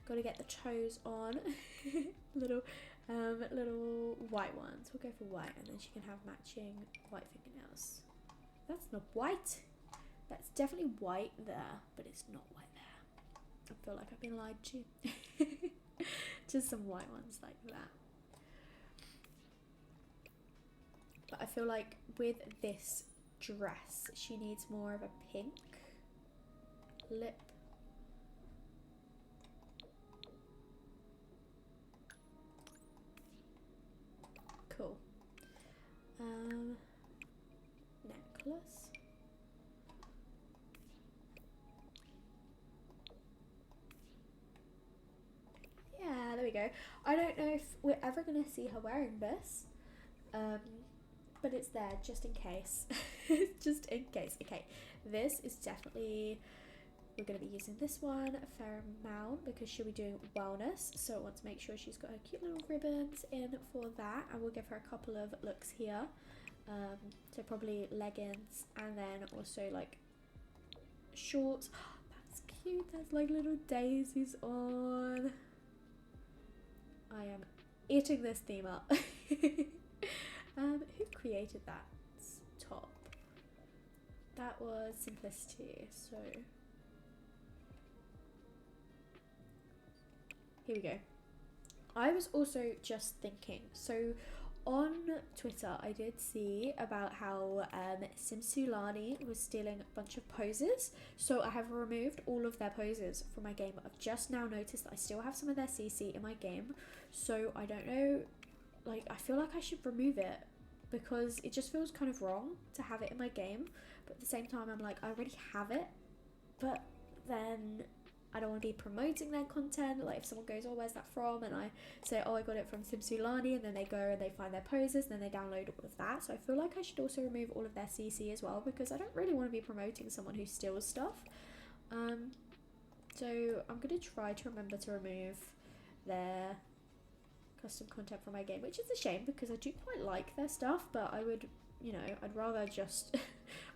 [SPEAKER 1] gotta get the toes on. little white ones. We'll go for white, and then she can have matching white fingernails. That's not white. That's definitely white there, but it's not white there. I feel like I've been lied to. Just some white ones like that. But I feel like with this dress, she needs more of a pink lip. Cool. Necklace. Yeah, there we go. I don't know if we're ever going to see her wearing this, but it's there just in case. Just in case. Okay, this is definitely, we're going to be using this one a fair amount because she'll be doing wellness, so I want to make sure she's got her cute little ribbons in for that, and we'll give her a couple of looks here. So probably leggings, and then also like shorts. That's cute. There's like little daisies on. I am eating this theme up. Who created that top? That was Simplicity. So here we go. I was also just thinking, so on Twitter I did see about how Simsulani was stealing a bunch of poses, so I have removed all of their poses from my game. I've just now noticed that I still have some of their CC in my game, so I don't know, like I feel like I should remove it because it just feels kind of wrong to have it in my game, but at the same time I'm like, I already have it, but then I don't want to be promoting their content. Like if someone goes, oh, where's that from? And I say, oh, I got it from Simsulani, and then they go and they find their poses and then they download all of that. So I feel like I should also remove all of their CC as well, because I don't really want to be promoting someone who steals stuff. So I'm going to try to remember to remove their custom content from my game, which is a shame because I do quite like their stuff, but I would, you know, I'd rather just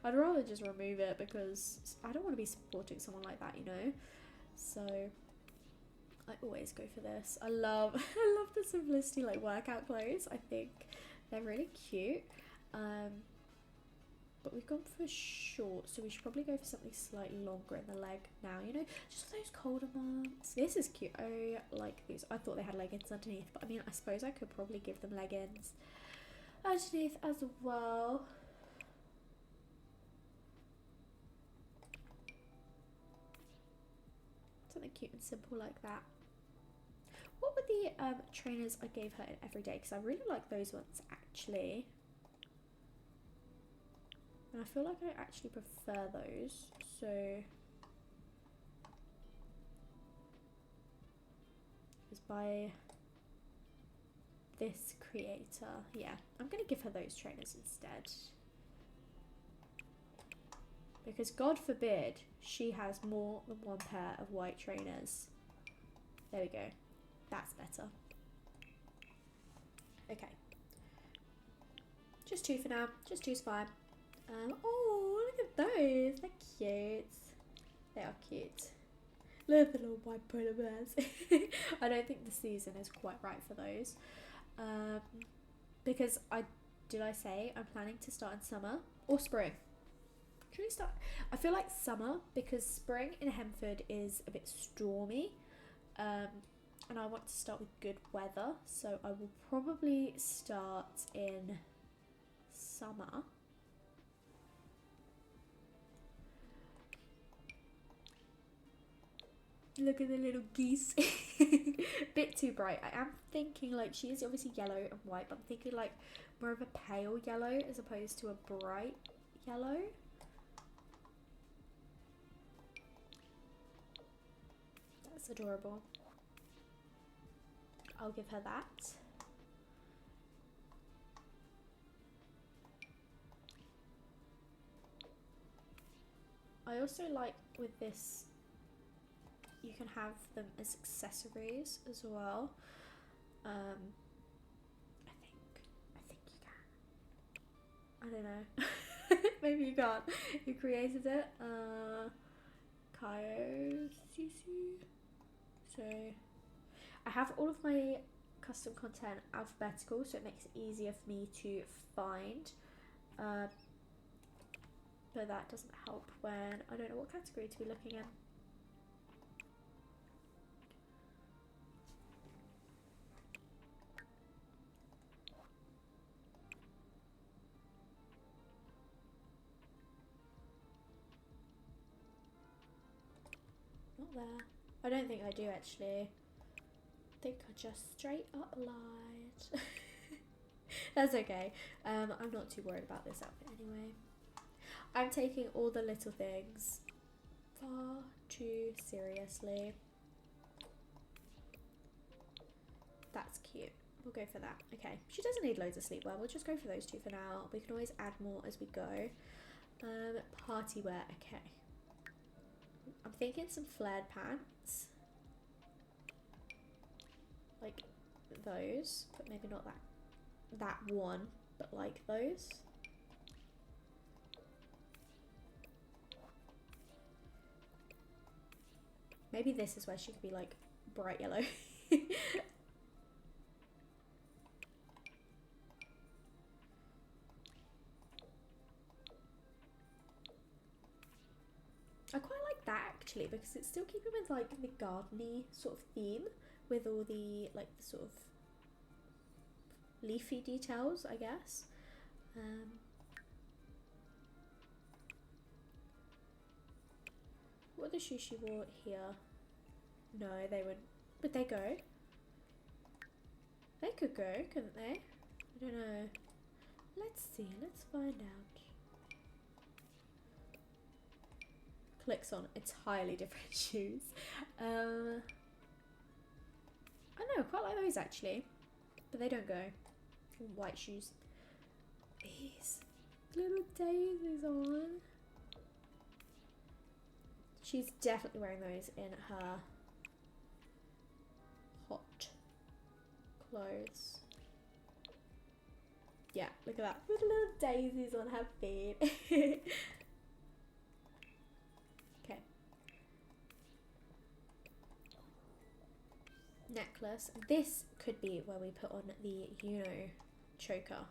[SPEAKER 1] I'd rather just remove it because I don't want to be supporting someone like that, you know. So I always go for this. I love the Simplicity like workout clothes. I think they're really cute. But we've gone for short, so we should probably go for something slightly longer in the leg now, you know, just for those colder months. This is cute. I like these. I thought they had leggings underneath, but I mean, I suppose I could probably give them leggings underneath as well. Something cute and simple like that. What were the trainers I gave her in Everyday? Because I really like those ones actually. And I feel like I actually prefer those. So it's by this creator. Yeah, I'm going to give her those trainers instead. Because God forbid she has more than one pair of white trainers. There we go. That's better. Okay. Just 2 for now. Just 2's fine. Oh, look at those. They're cute. They are cute. Look at the little white polar bears. I don't think the season is quite right for those. Because did I say I'm planning to start in summer or spring? Should we start? I feel like summer because spring in Hemford is a bit stormy. And I want to start with good weather. So I will probably start in summer. Look at the little geese. Bit too bright. I am thinking like she is obviously yellow and white, but I'm thinking like more of a pale yellow as opposed to a bright yellow. That's adorable. I'll give her that. I also like with this, you can have them as accessories as well. I think you can. I don't know. Maybe you can't. Who created it? Kaio Susu. So I have all of my custom content alphabetical, so it makes it easier for me to find. But that doesn't help when I don't know what category to be looking in. Not there. I don't think I do actually. I think I just straight up lied. That's okay. I'm not too worried about this outfit anyway. I'm taking all the little things far too seriously. That's cute. We'll go for that. Okay. She doesn't need loads of sleepwear. We'll just go for those 2 for now. We can always add more as we go. Party wear. Okay. I'm thinking some flared pants. Like those. But maybe not that one. But like those. Maybe this is where she could be like bright yellow. I quite like that actually because it's still keeping with like the gardeny sort of theme with all the like the sort of leafy details, I guess. What are the shoes she wore here? No, they would. Would they go? They could go, couldn't they? I don't know. Let's see. Let's find out. Clicks on entirely different shoes. I know, I quite like those actually. But they don't go. White shoes. These little daisies on. She's definitely wearing those in her hot clothes. Yeah, look at that. With little daisies on her feet. Okay. Necklace. This could be where we put on the choker.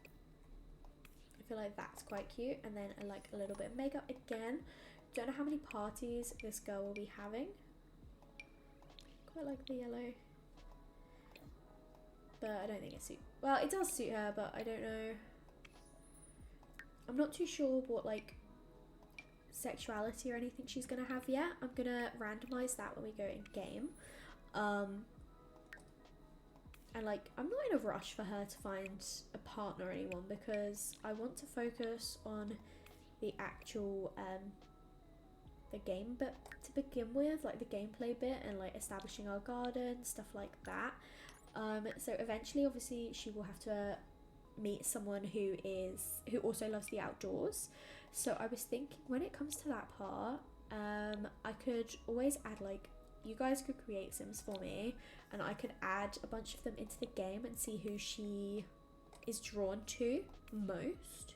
[SPEAKER 1] I feel like that's quite cute. And then I like a little bit of makeup again. Don't know how many parties this girl will be having. Quite like the yellow. But I don't think it suits. Well, it does suit her, but I don't know. I'm not too sure what like sexuality or anything she's gonna have yet. I'm gonna randomize that when we go in game. And like, I'm not in a rush for her to find a partner or anyone because I want to focus on the actual the game bit to begin with, like the gameplay bit and like establishing our garden, stuff like that. So eventually, obviously, she will have to meet someone who also loves the outdoors. So I was thinking, when it comes to that part, I could always add, like, you guys could create Sims for me, and I could add a bunch of them into the game and see who she is drawn to most.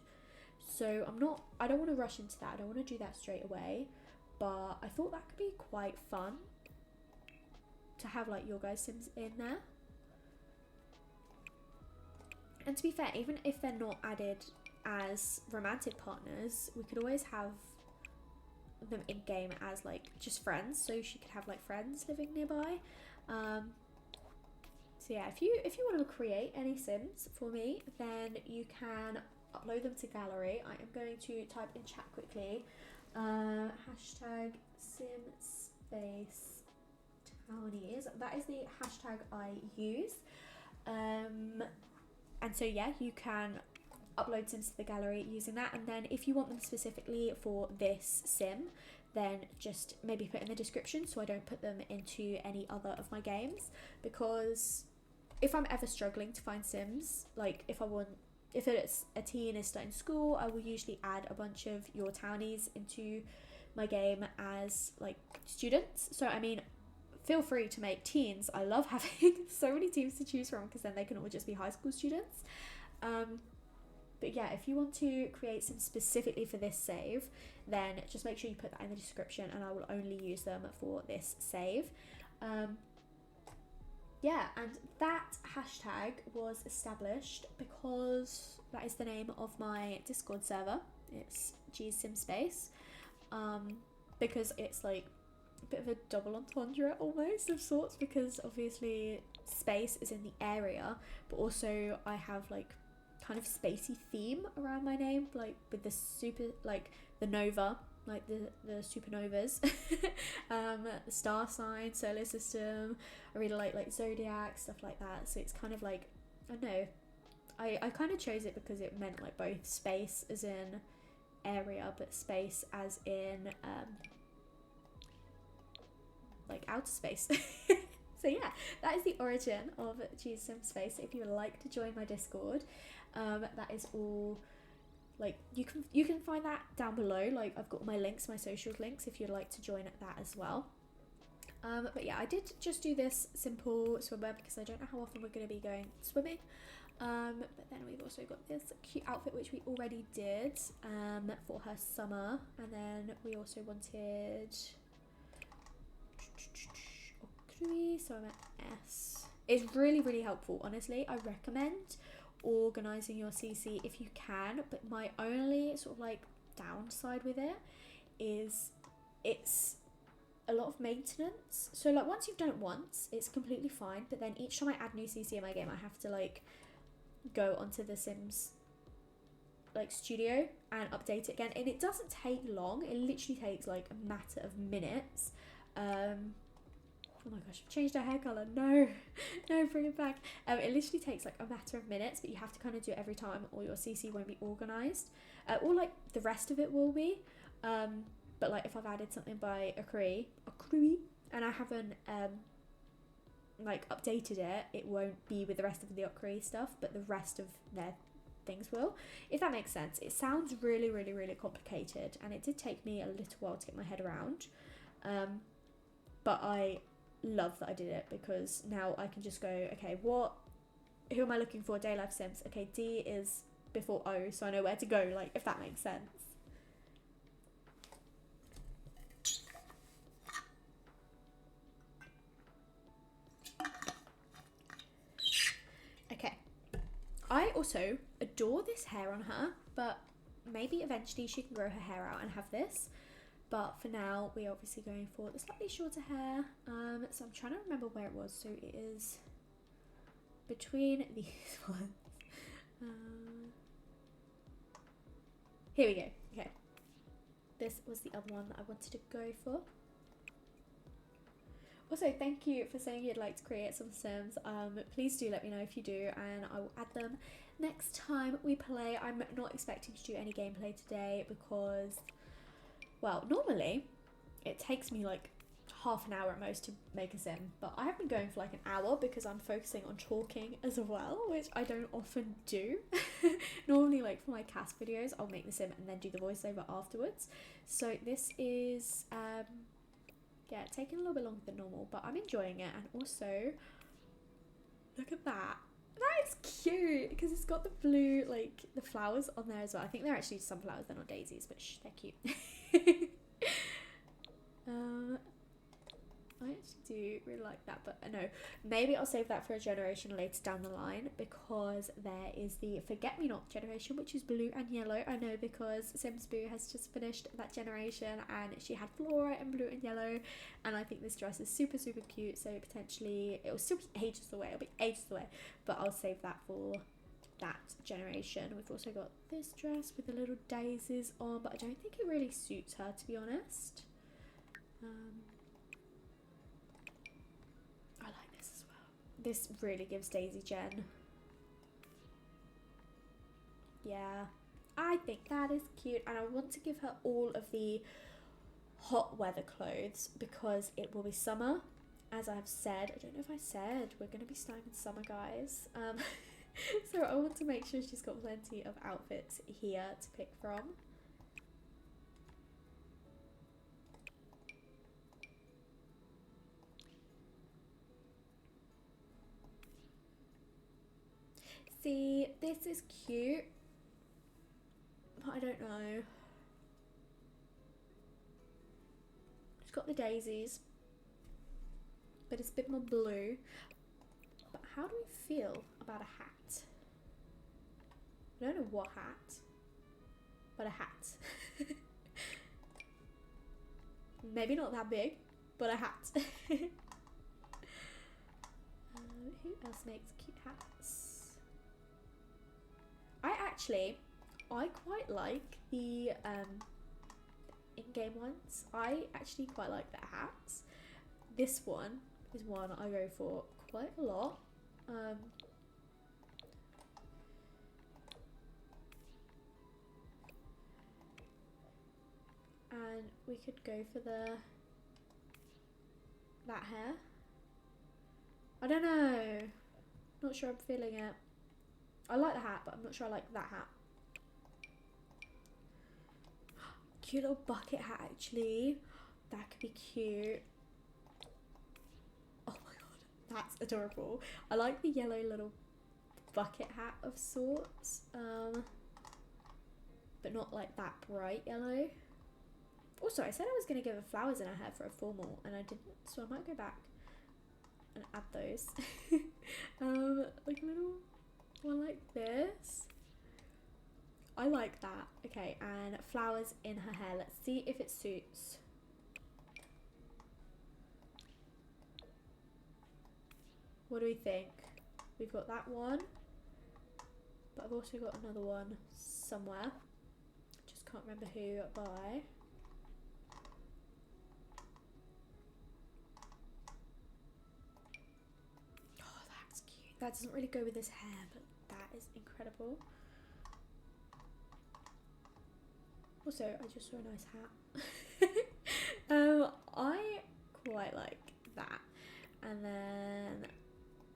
[SPEAKER 1] So I don't want to rush into that. I don't want to do that straight away, but I thought that could be quite fun to have, like, your guys' Sims in there. And to be fair, even if they're not added as romantic partners, we could always have them in game as, like, just friends, so she could have, like, friends living nearby. So yeah, if you want to create any Sims for me, then you can upload them to gallery. I am going to type in chat quickly hashtag SimSpace townies. That is the hashtag I use. And so yeah, you can upload Sims to the gallery using that, and then if you want them specifically for this Sim, then just maybe put in the description so I don't put them into any other of my games, because if I'm ever struggling to find Sims, like if it's a teen is starting school, I will usually add a bunch of your townies into my game as, like, students. So I mean, feel free to make teens. I love having so many teams to choose from, because then they can all just be high school students. But yeah, if you want to create some specifically for this save, then just make sure you put that in the description, and I will only use them for this save. Yeah, and that hashtag was established because that is the name of my Discord server. It's G's Sim Space, because it's like a bit of a double entendre almost of sorts, because obviously space is in the area, but also I have, like, kind of spacey theme around my name, like with the nova, like the supernovas, the star sign, solar system. I really like zodiac, stuff like that. So it's kind of like, I don't know, I kind of chose it because it meant, like, both space as in area, but space as in like outer space. So yeah, that is the origin of G's Sim Space. If you would like to join my Discord, that is all, like, you can find that down below. Like, I've got my links, my social links, if you'd like to join that as well. But yeah, I did just do this simple swimwear because I don't know how often we're going to be going swimming. But then we've also got this cute outfit which we already did for her summer, and then we also wanted, so I'm at S. It's really helpful, honestly. I recommend organising your CC if you can, but my only sort of, like, downside with it is it's a lot of maintenance. So, like, once you've done it once, it's completely fine, but then each time I add new CC in my game, I have to, like, go onto the Sims, like, studio and update it again, and it doesn't take long. It literally takes, like, a matter of minutes. Oh my gosh, I've changed her hair colour. No, bring it back. It literally takes, like, a matter of minutes, but you have to kind of do it every time or your CC won't be organised. Or, like, the rest of it will be. But, like, if I've added something by a Cree, and I haven't, like, updated it, it won't be with the rest of the Cree stuff, but the rest of their things will. If that makes sense. It sounds really complicated, and it did take me a little while to get my head around. But I love that I did it, because now I can just go, okay, who am I looking for? Day Life Sims. Okay, D is before O, so I know where to go, like, if that makes sense. Okay. I also adore this hair on her, but maybe eventually she can grow her hair out and have this. But for now, we're obviously going for the slightly shorter hair. So I'm trying to remember where it was. So it is between these ones. Here we go. Okay. This was the other one that I wanted to go for. Also, thank you for saying you'd like to create some Sims. Please do let me know if you do, and I will add them next time we play. I'm not expecting to do any gameplay today because, well, normally it takes me like half an hour at most to make a sim, but I have been going for like an hour because I'm focusing on talking as well, which I don't often do. Normally, like for my cast videos, I'll make the sim and then do the voiceover afterwards. So this is yeah, taking a little bit longer than normal, but I'm enjoying it. And also, look at that. That is cute because it's got the blue, like the flowers on there as well. I think they're actually sunflowers, they're not daisies, but shh, they're cute. I actually do really like that, but no, maybe I'll save that for a generation later down the line, because there is the Forget-Me-Not generation, which is blue and yellow. I know because Sims Boo has just finished that generation and she had Flora in blue and yellow, and I think this dress is super, super cute, so potentially it will still be ages away, it'll be ages away, but I'll save that for that generation. We've also got this dress with the little daisies on, but I don't think it really suits her, to be honest. I like this as well. This really gives Daisy Jen. Yeah, I think that is cute, and I want to give her all of the hot weather clothes because it will be summer, as I've said. I don't know if I said we're going to be starting in summer, guys. So I want to make sure she's got plenty of outfits here to pick from. See, this is cute, but I don't know. It's got the daisies, but it's a bit more blue. But how do we feel about a hat? I don't know what hat, but a hat. Maybe not that big, but a hat. Who else makes cute hats? I quite like the in-game ones. I actually quite like the hats. This one is one I go for quite a lot. And we could go for that hair. I don't know. Not sure I'm feeling it. I like the hat, but I'm not sure I like that hat. Cute little bucket hat, actually. That could be cute. Oh my god, that's adorable. I like the yellow little bucket hat of sorts, but not like that bright yellow. Also, I said I was going to give her flowers in her hair for a formal, and I didn't, so I might go back and add those. Like a little one like this. I like that. Okay, and flowers in her hair. Let's see if it suits. What do we think? We've got that one, but I've also got another one somewhere. Just can't remember who by. Oh, that's cute. That doesn't really go with his hair, but that is incredible. Also, I just saw a nice hat. I quite like that. And then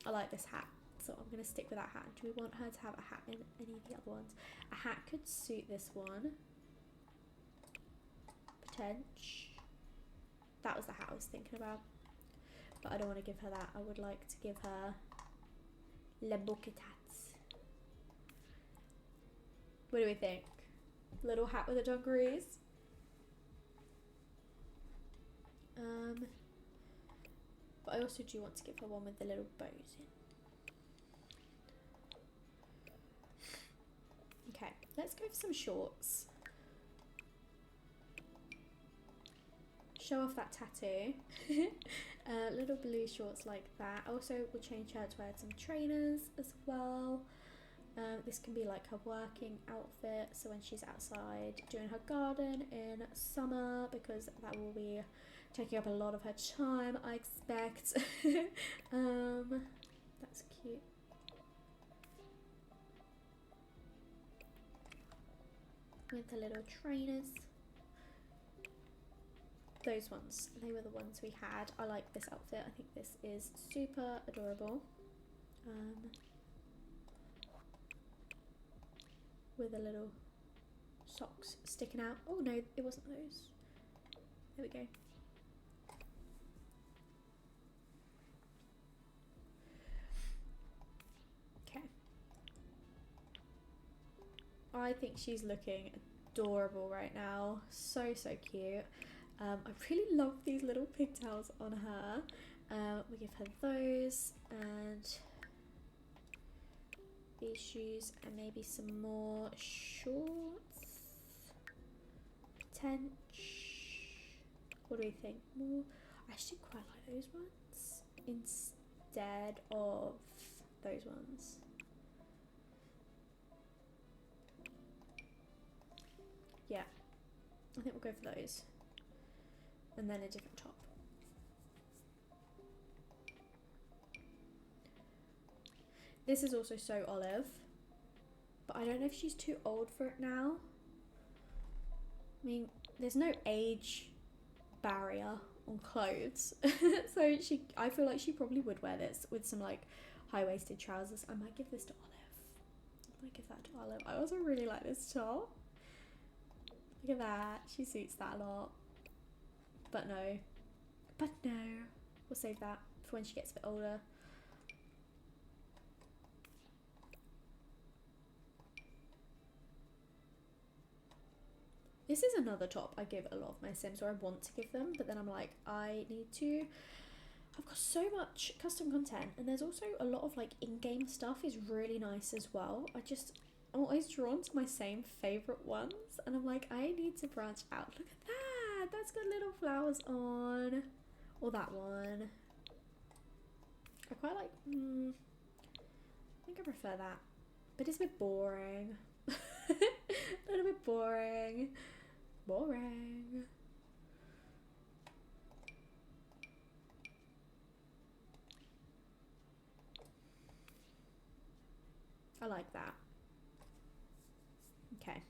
[SPEAKER 1] I like this hat, so I'm going to stick with that hat. Do we want her to have a hat in any of the other ones? A hat could suit this one. Potential. That was the hat I was thinking about. But I don't want to give her that. I would like to give her Le Bucket hats. What do we think? Little hat with the dungarees. But I also do want to give her one with the little bows in. Okay, let's go for some shorts. Show off that tattoo. Little blue shorts like that. Also, we'll change her to wear some trainers as well. This can be like her working outfit, so when she's outside doing her garden in summer, because that will be taking up a lot of her time, I expect. That's cute. With the little trainers. those ones. They were the ones we had. I like this outfit. I think this is super adorable. With a little socks sticking out. Oh no, it wasn't those. There we go. Okay. I think she's looking adorable right now. So cute. I really love these little pigtails on her. We give her those and these shoes and maybe some more shorts. What do we think? More. I actually quite like those ones instead of those ones. Yeah, I think we'll go for those. And then a different top. This is also so olive, but I don't know if she's too old for it now. I mean, there's no age barrier on clothes. So I feel like she probably would wear this with some like high-waisted trousers. I might give this to Olive. I might give that to Olive. I also really like this top. Look at that. She suits that a lot. But no. We'll save that for when she gets a bit older. This is another top I give a lot of my Sims, or I want to give them, but then I'm like, I've got so much custom content, and there's also a lot of like in-game stuff is really nice as well. I'm always drawn to my same favourite ones, and I'm like, I need to branch out. Look at that! That's got little flowers on. Or that one. I quite like, I think I prefer that. But it's a bit boring. A little bit boring. Boring. I like that. Okay.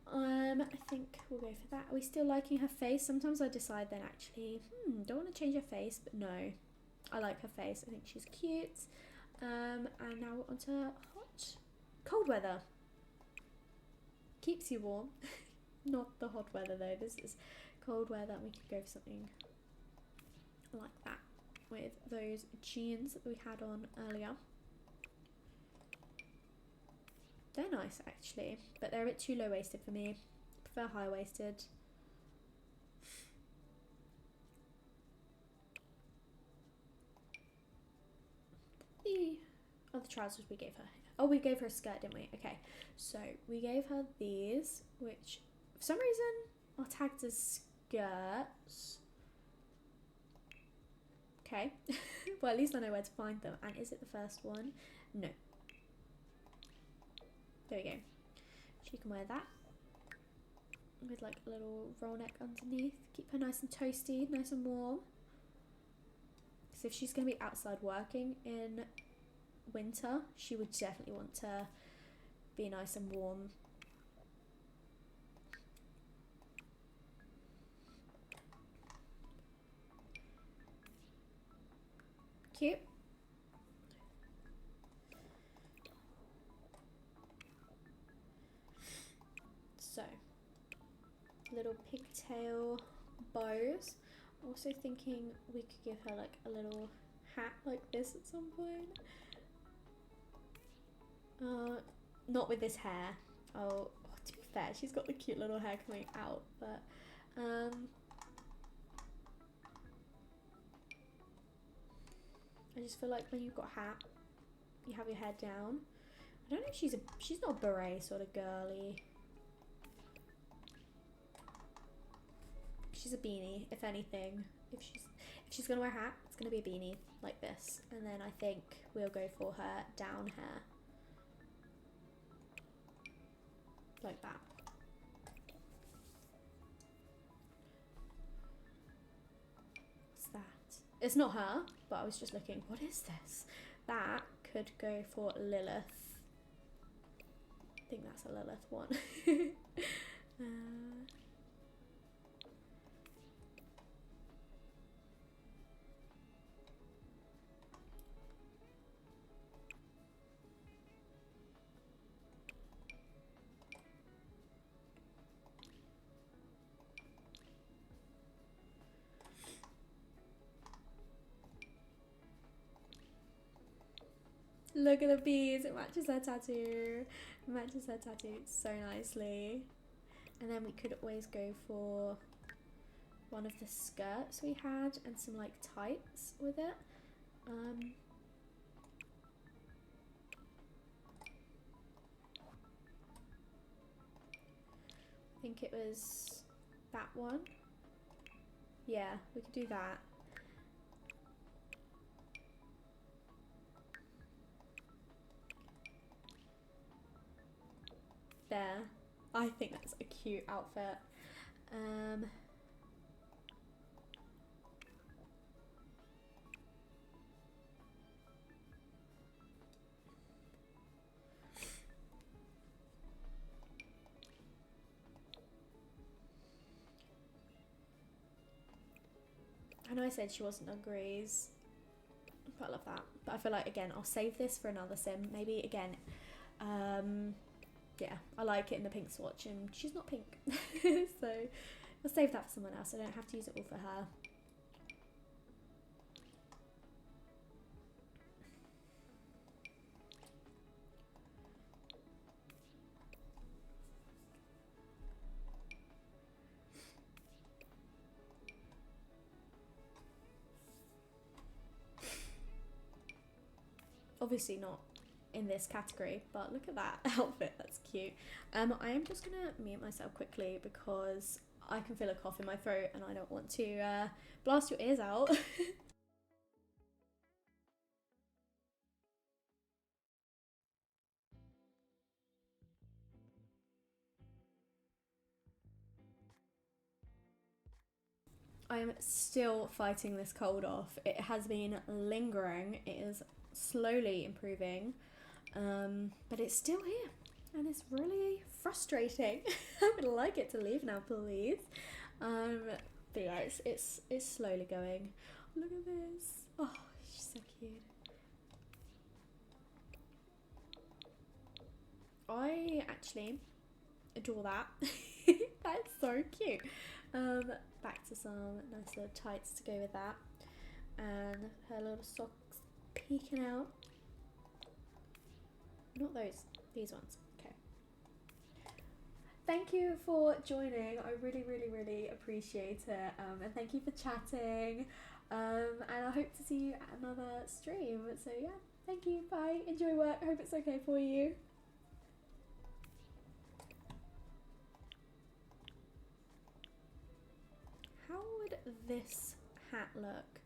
[SPEAKER 1] I think we'll go for that. Are we still liking her face? Sometimes I decide then actually, don't want to change her face, but no. I like her face. I think she's cute. And now we're on to cold weather. Keeps you warm. Not the hot weather though. This is cold weather. We could go for something like that with those jeans that we had on earlier. They're nice actually, but they're a bit too low-waisted for me. I prefer high-waisted. The other trousers we gave her. Oh, we gave her a skirt, didn't we? Okay, so we gave her these, which for some reason are tagged as skirts. Okay, well at least I know where to find them. And is it the first one? No. There we go. She can wear that with like a little roll neck underneath. Keep her nice and toasty, nice and warm. So if she's going to be outside working in winter, she would definitely want to be nice and warm. Cute. So, little pigtail bows. Also thinking we could give her like a little hat like this at some point. Not with this hair. Oh, to be fair, she's got the cute little hair coming out, but I just feel like when you've got a hat, you have your head down. I don't know if she's not a beret sort of girly. She's a beanie, if anything. If she's gonna wear a hat, it's gonna be a beanie like this. And then I think we'll go for her down hair. Like that. What's that? It's not her, but I was just looking. What is this? That could go for Lilith. I think that's a Lilith one. Look at the beads. It matches her tattoo. It matches her tattoo so nicely. And then we could always go for one of the skirts we had and some like tights with it. I think it was that one. Yeah, we could do that. There. I think that's a cute outfit. I know I said she wasn't on Grease, but I love that. But I feel like, again, I'll save this for another sim. Maybe, again, yeah, I like it in the pink swatch, and she's not pink. So I'll save that for someone else. I don't have to use it all for her. Obviously not in this category, but look at that outfit, that's cute. I am just gonna mute myself quickly because I can feel a cough in my throat and I don't want to blast your ears out. I am still fighting this cold off. It has been lingering. It is slowly improving, but it's still here, and it's really frustrating. I would like it to leave now, please. But yeah, it's slowly going. Look at this. Oh, she's so cute. I actually adore that. That's so cute. Back to some nice little tights to go with that, and her little socks peeking out. Not those, these ones. Okay. Thank you for joining. I really appreciate it. And thank you for chatting. And I hope to see you at another stream. So yeah, thank you. Bye. Enjoy work. I hope it's okay for you. How would this hat look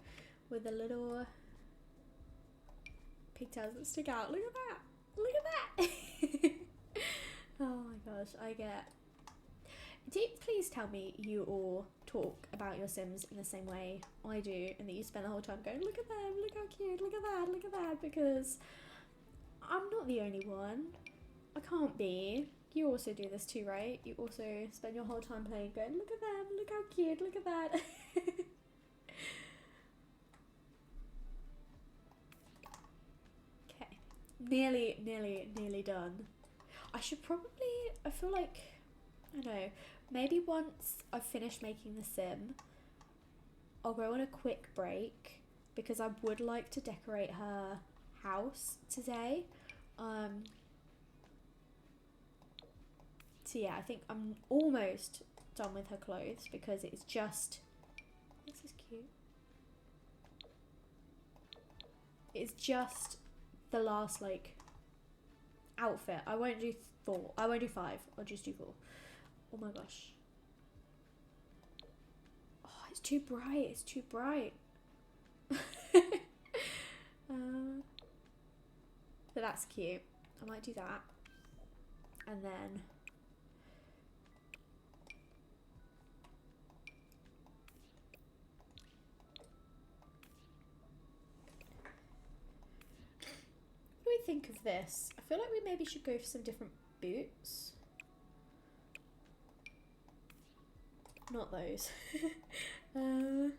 [SPEAKER 1] with the little pigtails that stick out? Look at that! Look at that! Oh my gosh, I get... Please tell me you all talk about your Sims in the same way I do, and that you spend the whole time going, look at them, look how cute, look at that, look at that, because I'm not the only one. I can't be. You also do this too, right? You also spend your whole time playing going, look at them, look how cute, look at that. Okay, nearly done. I should probably, I feel like, I don't know, maybe once I've finished making the sim, I'll go on a quick break because I would like to decorate her house today. So yeah, I think I'm almost done with her clothes because it's just, this is cute. It's just the last like outfit. I won't do 4. I won't do 5. I'll just do 4. Oh my gosh. Oh, it's too bright. It's too bright. But that's cute. I might do that. And then what do we think of this? I feel like we maybe should go for some different boots. Not those. Do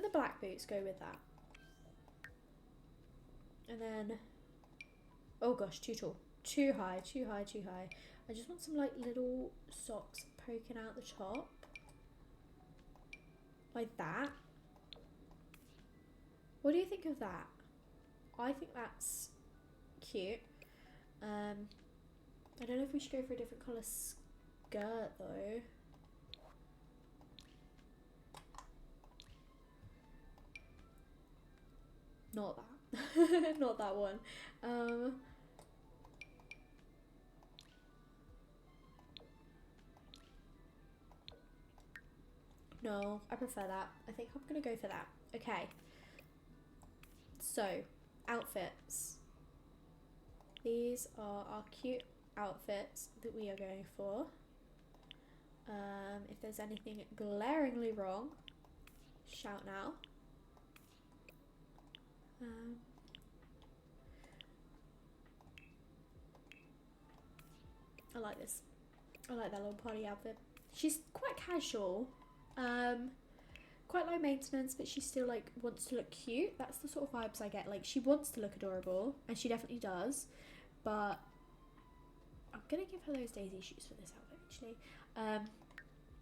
[SPEAKER 1] the black boots go with that? And then, oh gosh, too tall. Too high. I just want some like little socks poking out the top. Like that. What do you think of that? I think that's cute. I don't know if we should go for a different colour skirt though. Not that. Not that one. No, I prefer that. I think I'm gonna go for that. Okay. So, outfits. These are our cute outfits that we are going for. If there's anything glaringly wrong, shout now. I like this. I like that little party outfit. She's quite casual. Quite low maintenance, but she still like wants to look cute. That's the sort of vibes I get. Like, she wants to look adorable, and she definitely does. But I'm gonna give her those daisy shoes for this outfit actually.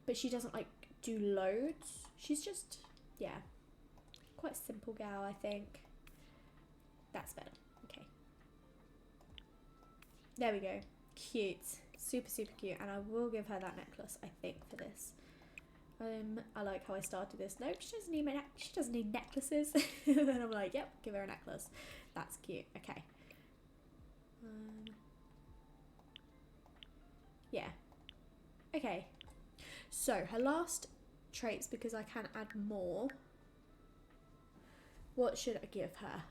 [SPEAKER 1] But she doesn't like do loads. She's just, yeah, quite a simple gal, I think. That's better. Okay. There we go. Cute. Super, super cute. And I will give her that necklace, I think, for this. I like how I started this. Nope, she doesn't need necklaces. And then I'm like, yep, give her a necklace. That's cute. Okay. Yeah. Okay. So her last traits, because I can add more. What should I give her?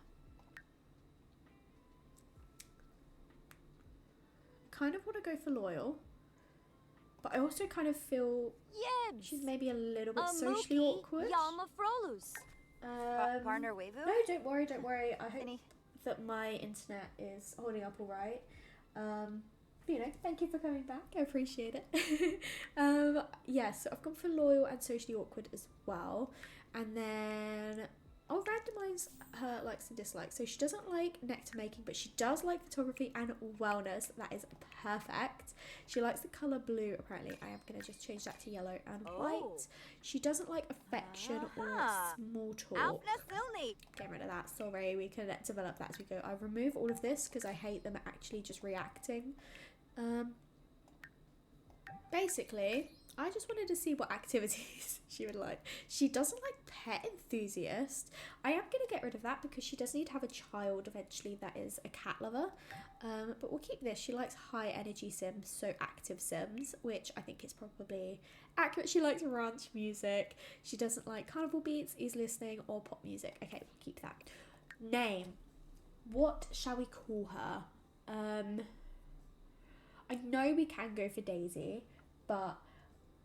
[SPEAKER 1] Kind of want to go for loyal, but I also kind of feel she's maybe a little bit socially awkward.
[SPEAKER 2] Partner Wavu?
[SPEAKER 1] No, don't worry. I hope that my internet is holding up all right. You know, thank you for coming back. I appreciate it. Yeah, so I've gone for loyal and socially awkward as well. And then I'll randomise her likes and dislikes. So she doesn't like nectar making, but she does like photography and wellness. That is perfect. She likes the colour blue, apparently. I am going to just change that to yellow and white. She doesn't like affection or small talk. Get rid of that. Sorry, we can develop that as we go. I remove all of this because I hate them actually just reacting. Basically, I just wanted to see what activities she would like. She doesn't like pet enthusiast. I am going to get rid of that because she does need to have a child eventually that is a cat lover. But we'll keep this. She likes high energy sims, so active sims, which I think is probably accurate. She likes ranch music. She doesn't like carnival beats, easy listening, or pop music. Okay, we'll keep that. Name. What shall we call her? I know we can go for Daisy, but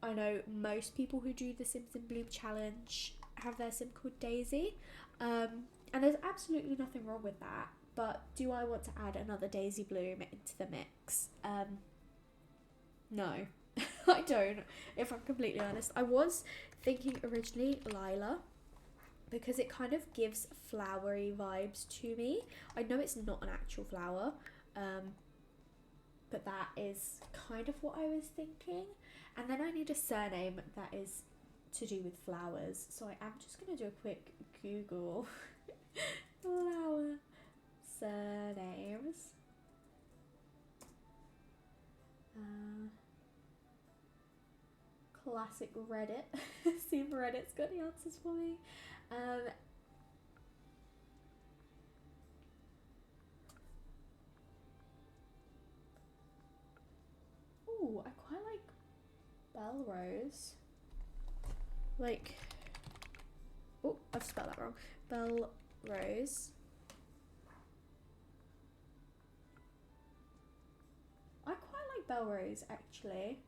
[SPEAKER 1] I know most people who do the Sims in Bloom challenge have their sim called Daisy, and there's absolutely nothing wrong with that, but do I want to add another Daisy Bloom into the mix? No, I don't, if I'm completely honest. I was thinking originally Lila, because it kind of gives flowery vibes to me. I know it's not an actual flower, but that is kind of what I was thinking. And then I need a surname that is to do with flowers. So I am just going to do a quick Google flower surnames. Classic Reddit. See if Reddit's got the answers for me. Ooh, I quite like Belrose. Like, oh, I've spelled that wrong. Belrose. I quite like Belrose actually.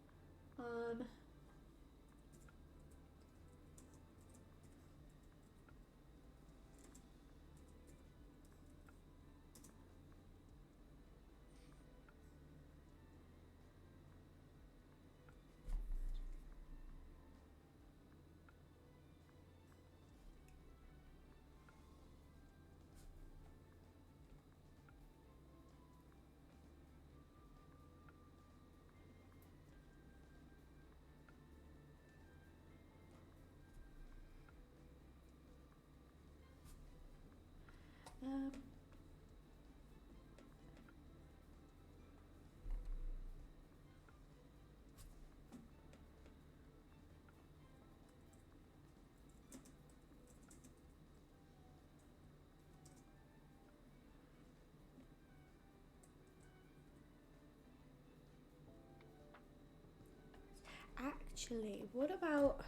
[SPEAKER 1] Um, Actually, what about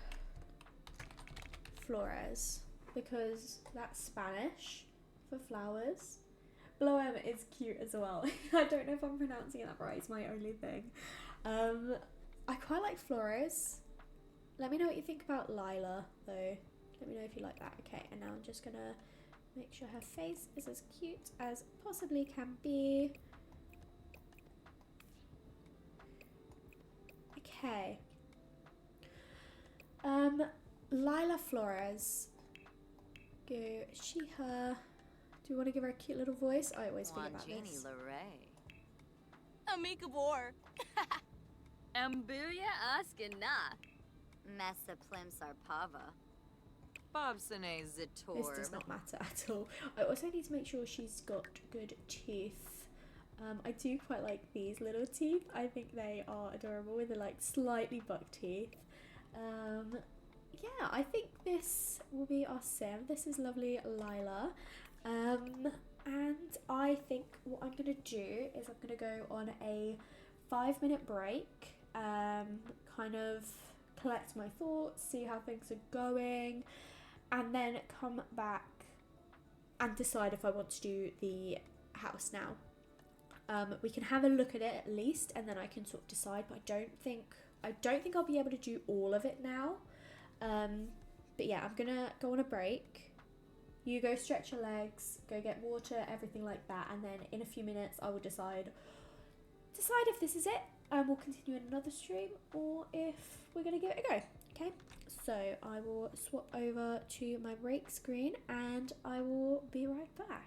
[SPEAKER 1] flores? Because that's Spanish for flowers. Bloem is cute as well. I don't know if I'm pronouncing that right, it's my only thing. I quite like flores. Let me know what you think about Lila, though. Let me know if you like that. Okay, and now I'm just gonna make sure her face is as cute as possibly can be. Okay. Lila Flores. Go she, her. Do you want to give her a cute little voice? I always forget about this.
[SPEAKER 2] Amika Bor. Ambuya Askina. Messa Plimsar Pava. Bobsone Zator.
[SPEAKER 1] This does not matter at all. I also need to make sure she's got good teeth. I do quite like these little teeth. I think they are adorable with the like slightly buck teeth. Yeah, I think this will be our sim. This is lovely Lila. And I think what I'm gonna do is I'm gonna go on a 5-minute break, kind of collect my thoughts, see how things are going, and then come back and decide if I want to do the house now. We can have a look at it at least, and then I can sort of decide. But I don't think I'll be able to do all of it now. But yeah, I'm gonna go on a break. You go stretch your legs, go get water, everything like that, and then in a few minutes I will decide if this is it, and we'll continue in another stream, or if we're gonna give it a go. Okay, so I will swap over to my break screen, and I will be right back.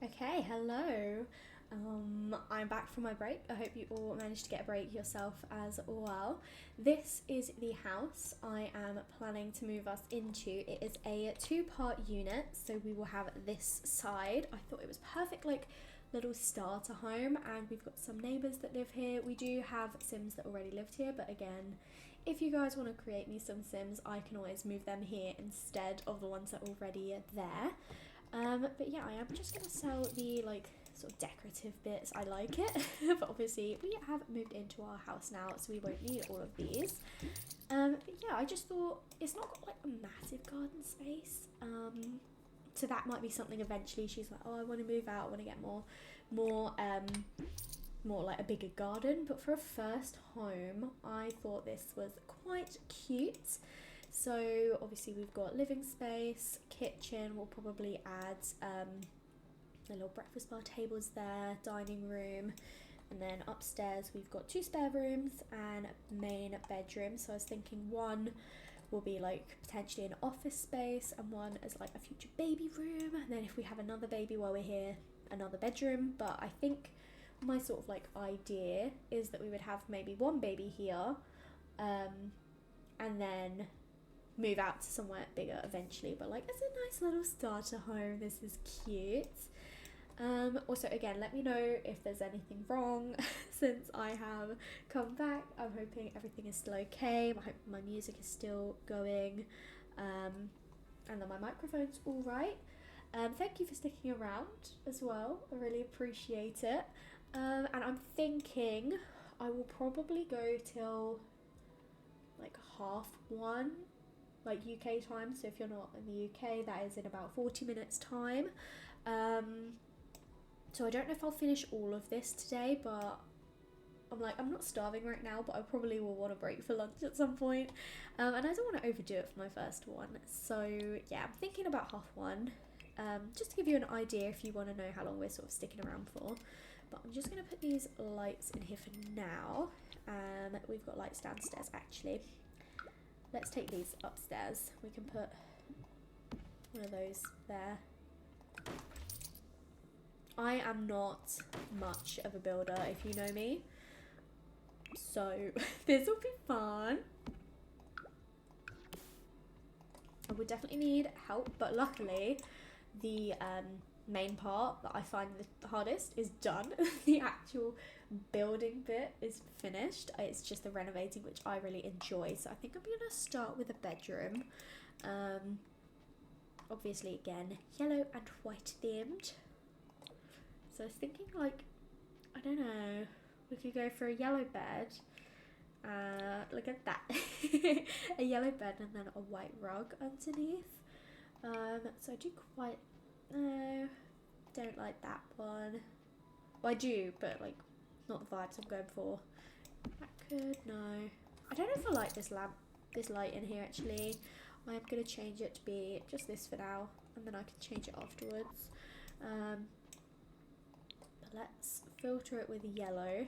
[SPEAKER 1] Okay, hello. I'm back from my break. I hope you all managed to get a break yourself as well. This is the house I am planning to move us into. It is a 2-part unit, so we will have this side. I thought it was perfect, like little starter home, and we've got some neighbours that live here. We do have Sims that already lived here, but again, if you guys want to create me some Sims, I can always move them here instead of the ones that are already there. But yeah, I am just going to sell the like sort of decorative bits. I like it, but obviously we have moved into our house now, so we won't need all of these. But yeah, I just thought it's not got like a massive garden space. So that might be something eventually. She's like, oh, I want to move out. I want to get more like a bigger garden. But for a first home, I thought this was quite cute. So obviously we've got living space, kitchen. We'll probably add the little breakfast bar tables there, dining room, and then upstairs we've got 2 spare rooms and main bedroom. So I was thinking one will be like potentially an office space and one as like a future baby room, and then if we have another baby while we're here, another bedroom. But I think my sort of like idea is that we would have maybe one baby here, and then move out to somewhere bigger eventually. But like, it's a nice little starter home. This is cute. Also, again, let me know if there's anything wrong since I have come back. I'm hoping everything is still okay. I hope my music is still going, and that my microphone's all right. Thank you for sticking around as well. I really appreciate it. And I'm thinking I will probably go till like 1:30, like UK time. So if you're not in the UK, that is in about 40 minutes time. So I don't know if I'll finish all of this today, but I'm not starving right now, but I probably will want a break for lunch at some point. And I don't want to overdo it for my first one. So yeah, I'm thinking about 1:30. Just to give you an idea if you want to know how long we're sort of sticking around for. But I'm just going to put these lights in here for now. We've got lights downstairs actually. Let's take these upstairs. We can put one of those there. I am not much of a builder, if you know me. So this will be fun. I would definitely need help, but luckily the main part that I find the hardest is done. The actual building bit is finished. It's just the renovating, which I really enjoy. So I think I'm going to start with a bedroom. Obviously, again, yellow and white themed. So I was thinking, like, I don't know, we could go for a yellow bed. Look at that. A yellow bed and then a white rug underneath. So I do quite, no, don't like that one. Well, I do, but like, not the vibes I'm going for. That could, no. I don't know if I like this light in here actually. I'm going to change it to be just this for now, and then I can change it afterwards. Let's filter it with yellow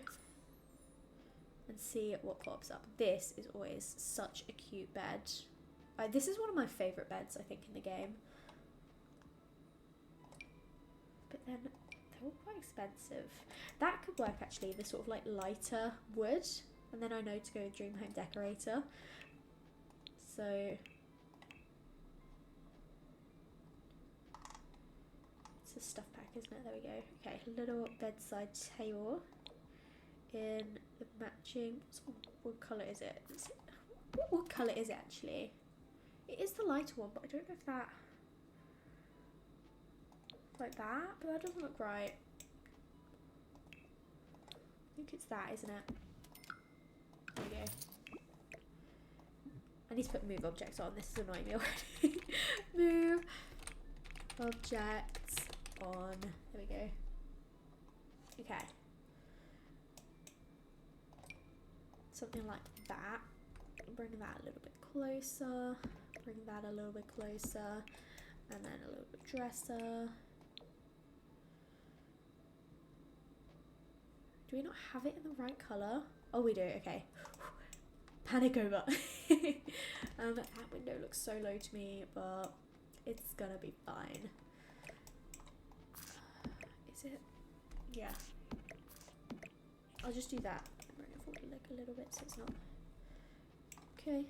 [SPEAKER 1] and see what pops up. This is always such a cute bed. This is one of my favourite beds, I think, in the game. But then they're all quite expensive. That could work actually, the sort of like lighter wood. And then I know to go with Dream Home Decorator. So a stuff pack, isn't it? There we go. Okay, little bedside table in the matching. What colour is it? What colour is it actually? It is the lighter one, but I don't know if that, like that, but that doesn't look right. I think it's that, isn't it? There we go. I need to put move objects on. This is annoying me already. Move objects on. There we go. Okay. Something like that. Bring that a little bit closer. Bring that a little bit closer. And then a little bit dresser. Do we not have it in the right colour? Oh, we do. Okay. Panic over. That window looks so low to me, but it's gonna be fine. Is it? Yeah. I'll just do that. Bring it forward like a little bit so it's not. Okay.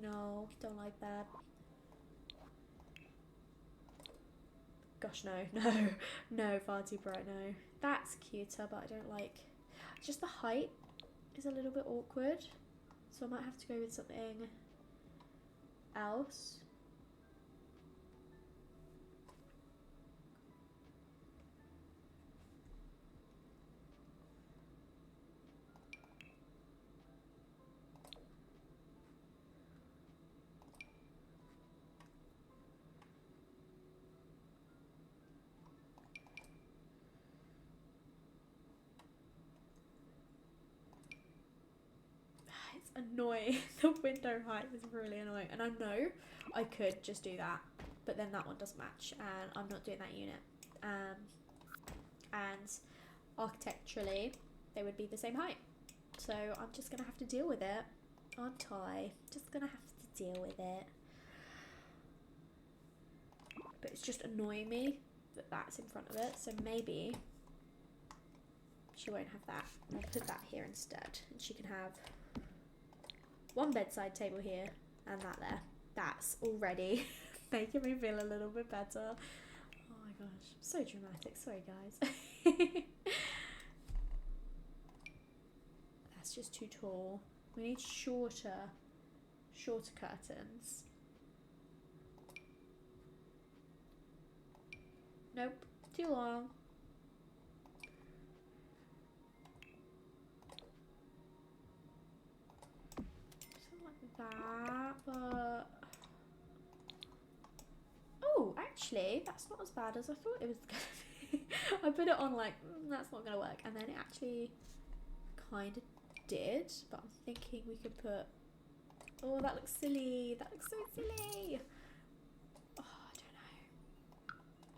[SPEAKER 1] No, don't like that. Gosh, no, no, no, far too bright, no. That's cuter, but I don't like, just the height is a little bit awkward. So I might have to go with something else. Annoying. The window height is really annoying, and I know I could just do that, but then that one doesn't match, and I'm not doing that unit. And architecturally, they would be the same height, so I'm just gonna have to deal with it, aren't I? Just gonna have to deal with it. But it's just annoying me that that's in front of it, so maybe she won't have that. I'll put that here instead, and she can have one bedside table here and that there. That's already making me feel a little bit better. Oh my gosh, so dramatic. Sorry guys. That's just too tall. We need shorter curtains. Nope, too long. That, but oh, actually that's not as bad as I thought it was gonna be. I put it on like that's not gonna work, and then it actually kind of did, but I'm thinking we could put, oh, that looks silly, that looks so silly. Oh, I don't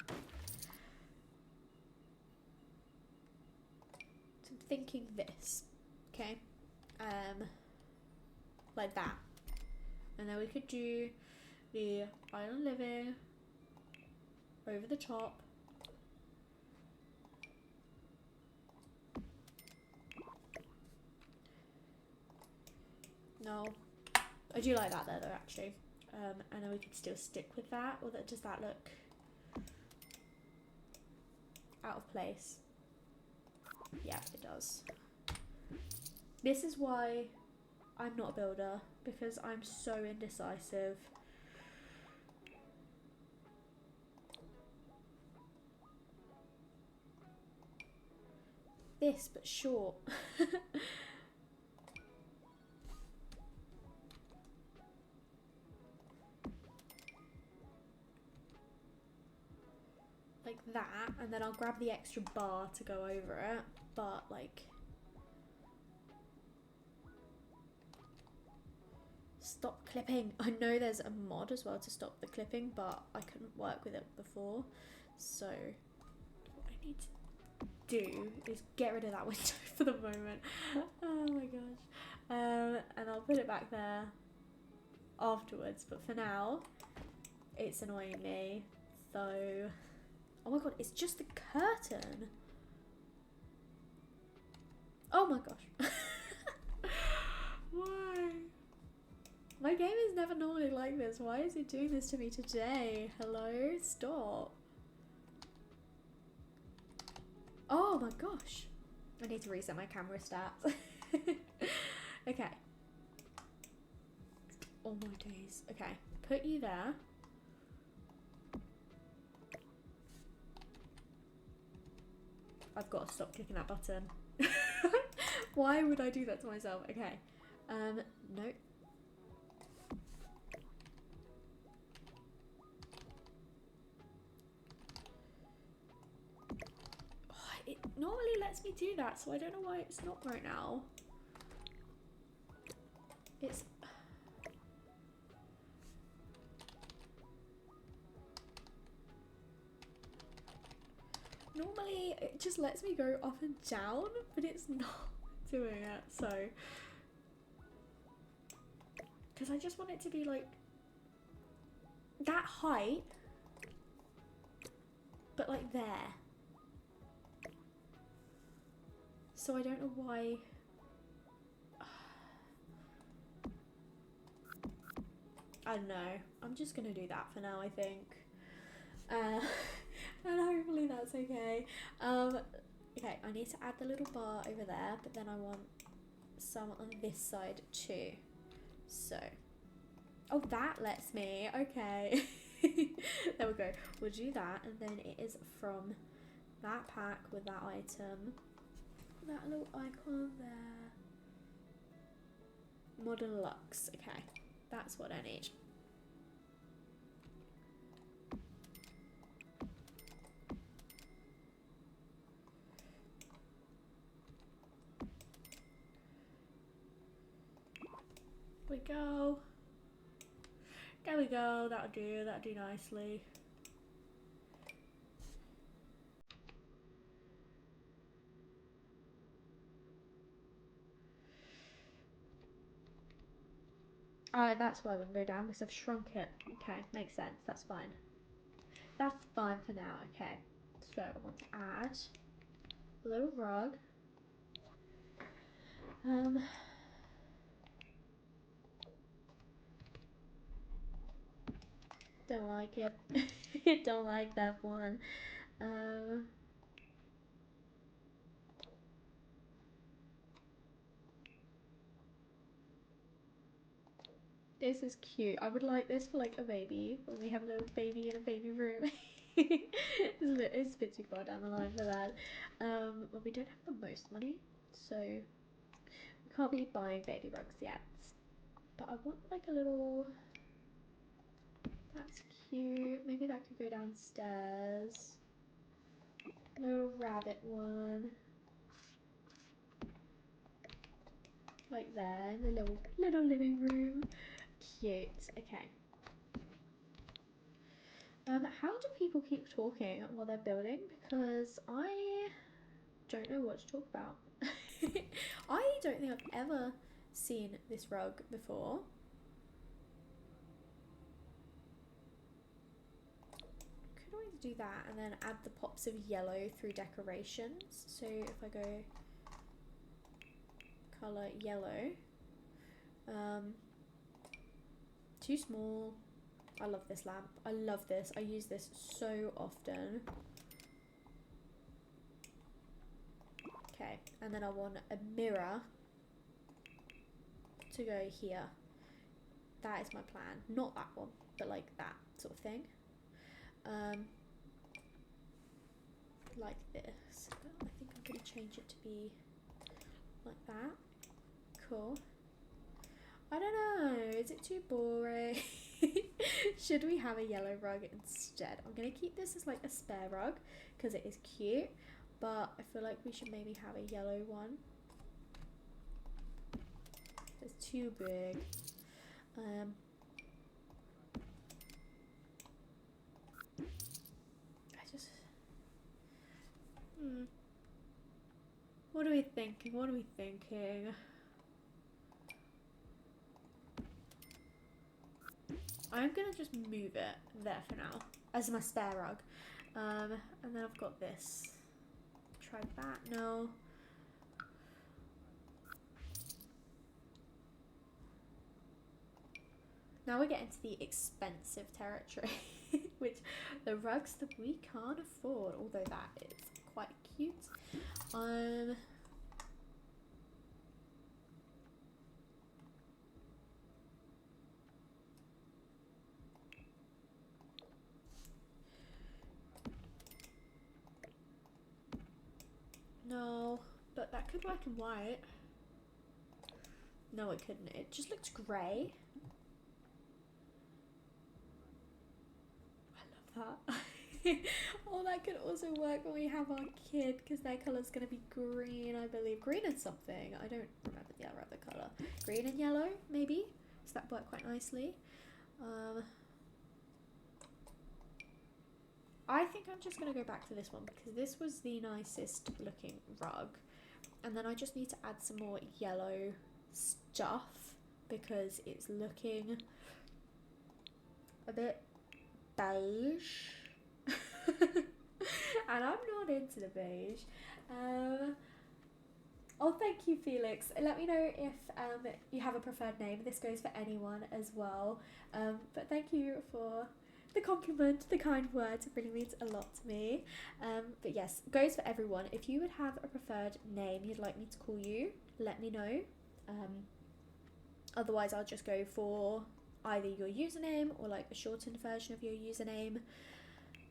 [SPEAKER 1] know. So I'm thinking this, okay, like that. And then we could do the island living over the top. No, I do like that there though, actually. And then we could still stick with that, or does that look out of place? Yeah, it does. This is why I'm not a builder, because I'm so indecisive. This, but short. Like that, and then I'll grab the extra bar to go over it, but like, stop clipping. I know there's a mod as well to stop the clipping, but I couldn't work with it before. So what I need to do is get rid of that window for the moment. Oh my gosh. And I'll put it back there afterwards, but for now it's annoying me. So, oh my god, it's just the curtain. Oh my gosh. Why? My game is never normally like this. Why is it doing this to me today? Hello? Stop. Oh my gosh. I need to reset my camera stats. Okay. Oh my days. Okay. Put you there. I've got to stop clicking that button. Why would I do that to myself? Okay. Nope. It normally lets me do that, so I don't know why it's not right now. It's... Normally it just lets me go up and down, but it's not doing it, so... Because I just want it to be like... That height but like there. So I don't know why. I don't know. I'm just gonna do that for now, I think. And hopefully that's okay. Okay, I need to add the little bar over there, but then I want some on this side too. So, oh, that lets me. Okay. There we go. We'll do that, and then it is from that pack with that item. That little icon there. Modern Lux. Okay, that's what I need. We go. There we go. That'll do nicely. Oh, that's why I wouldn't go down, because I've shrunk it. Okay, makes sense. That's fine. That's fine for now. Okay. So I want to add a little rug. Don't like it. Don't like that one. This is cute. I would like this for like a baby, when we have a little baby in a baby room. It's a bit too far down the line for that. Well, we don't have the most money, so we can't be buying baby rugs yet. But I want like a little. That's cute. Maybe that could go downstairs. Little rabbit one. Like there, in the little living room. Cute. Okay. How do people keep talking while they're building? Because I don't know what to talk about. I don't think I've ever seen this rug before. Could always do that and then add the pops of yellow through decorations. So if I go colour yellow, too small. I love this lamp. I love this. I use this so often. Okay, and then I want a mirror to go here. That is my plan. Not that one, but like that sort of thing. Like this. But I think I'm going to change it to be like that. Cool. I don't know. Is it too boring? Should we have a yellow rug instead? I'm going to keep this as like a spare rug because it is cute, but I feel like we should maybe have a yellow one. It's too big. What are we thinking? What are we thinking? I'm gonna just move it there for now as my spare rug. And then I've got this. Try that. No. Now we're getting to the expensive territory, which the rugs that we can't afford, although that is quite cute. No, but that could black and white. No, it couldn't. It just looked grey. I love that. Oh, that could also work when we have our kid, because their colour's going to be green, I believe. Green and something. I don't remember the other colour. Green and yellow, maybe? Does that work quite nicely? I think I'm just going to go back to this one because this was the nicest looking rug. And then I just need to add some more yellow stuff because it's looking a bit beige. And I'm not into the beige. Oh, thank you, Felix. Let me know if you have a preferred name. This goes for anyone as well. But thank you for the compliment, the kind words. It really means a lot to me. But yes, goes for everyone. If you would have a preferred name you'd like me to call you, let me know. Otherwise, I'll just go for either your username or like a shortened version of your username.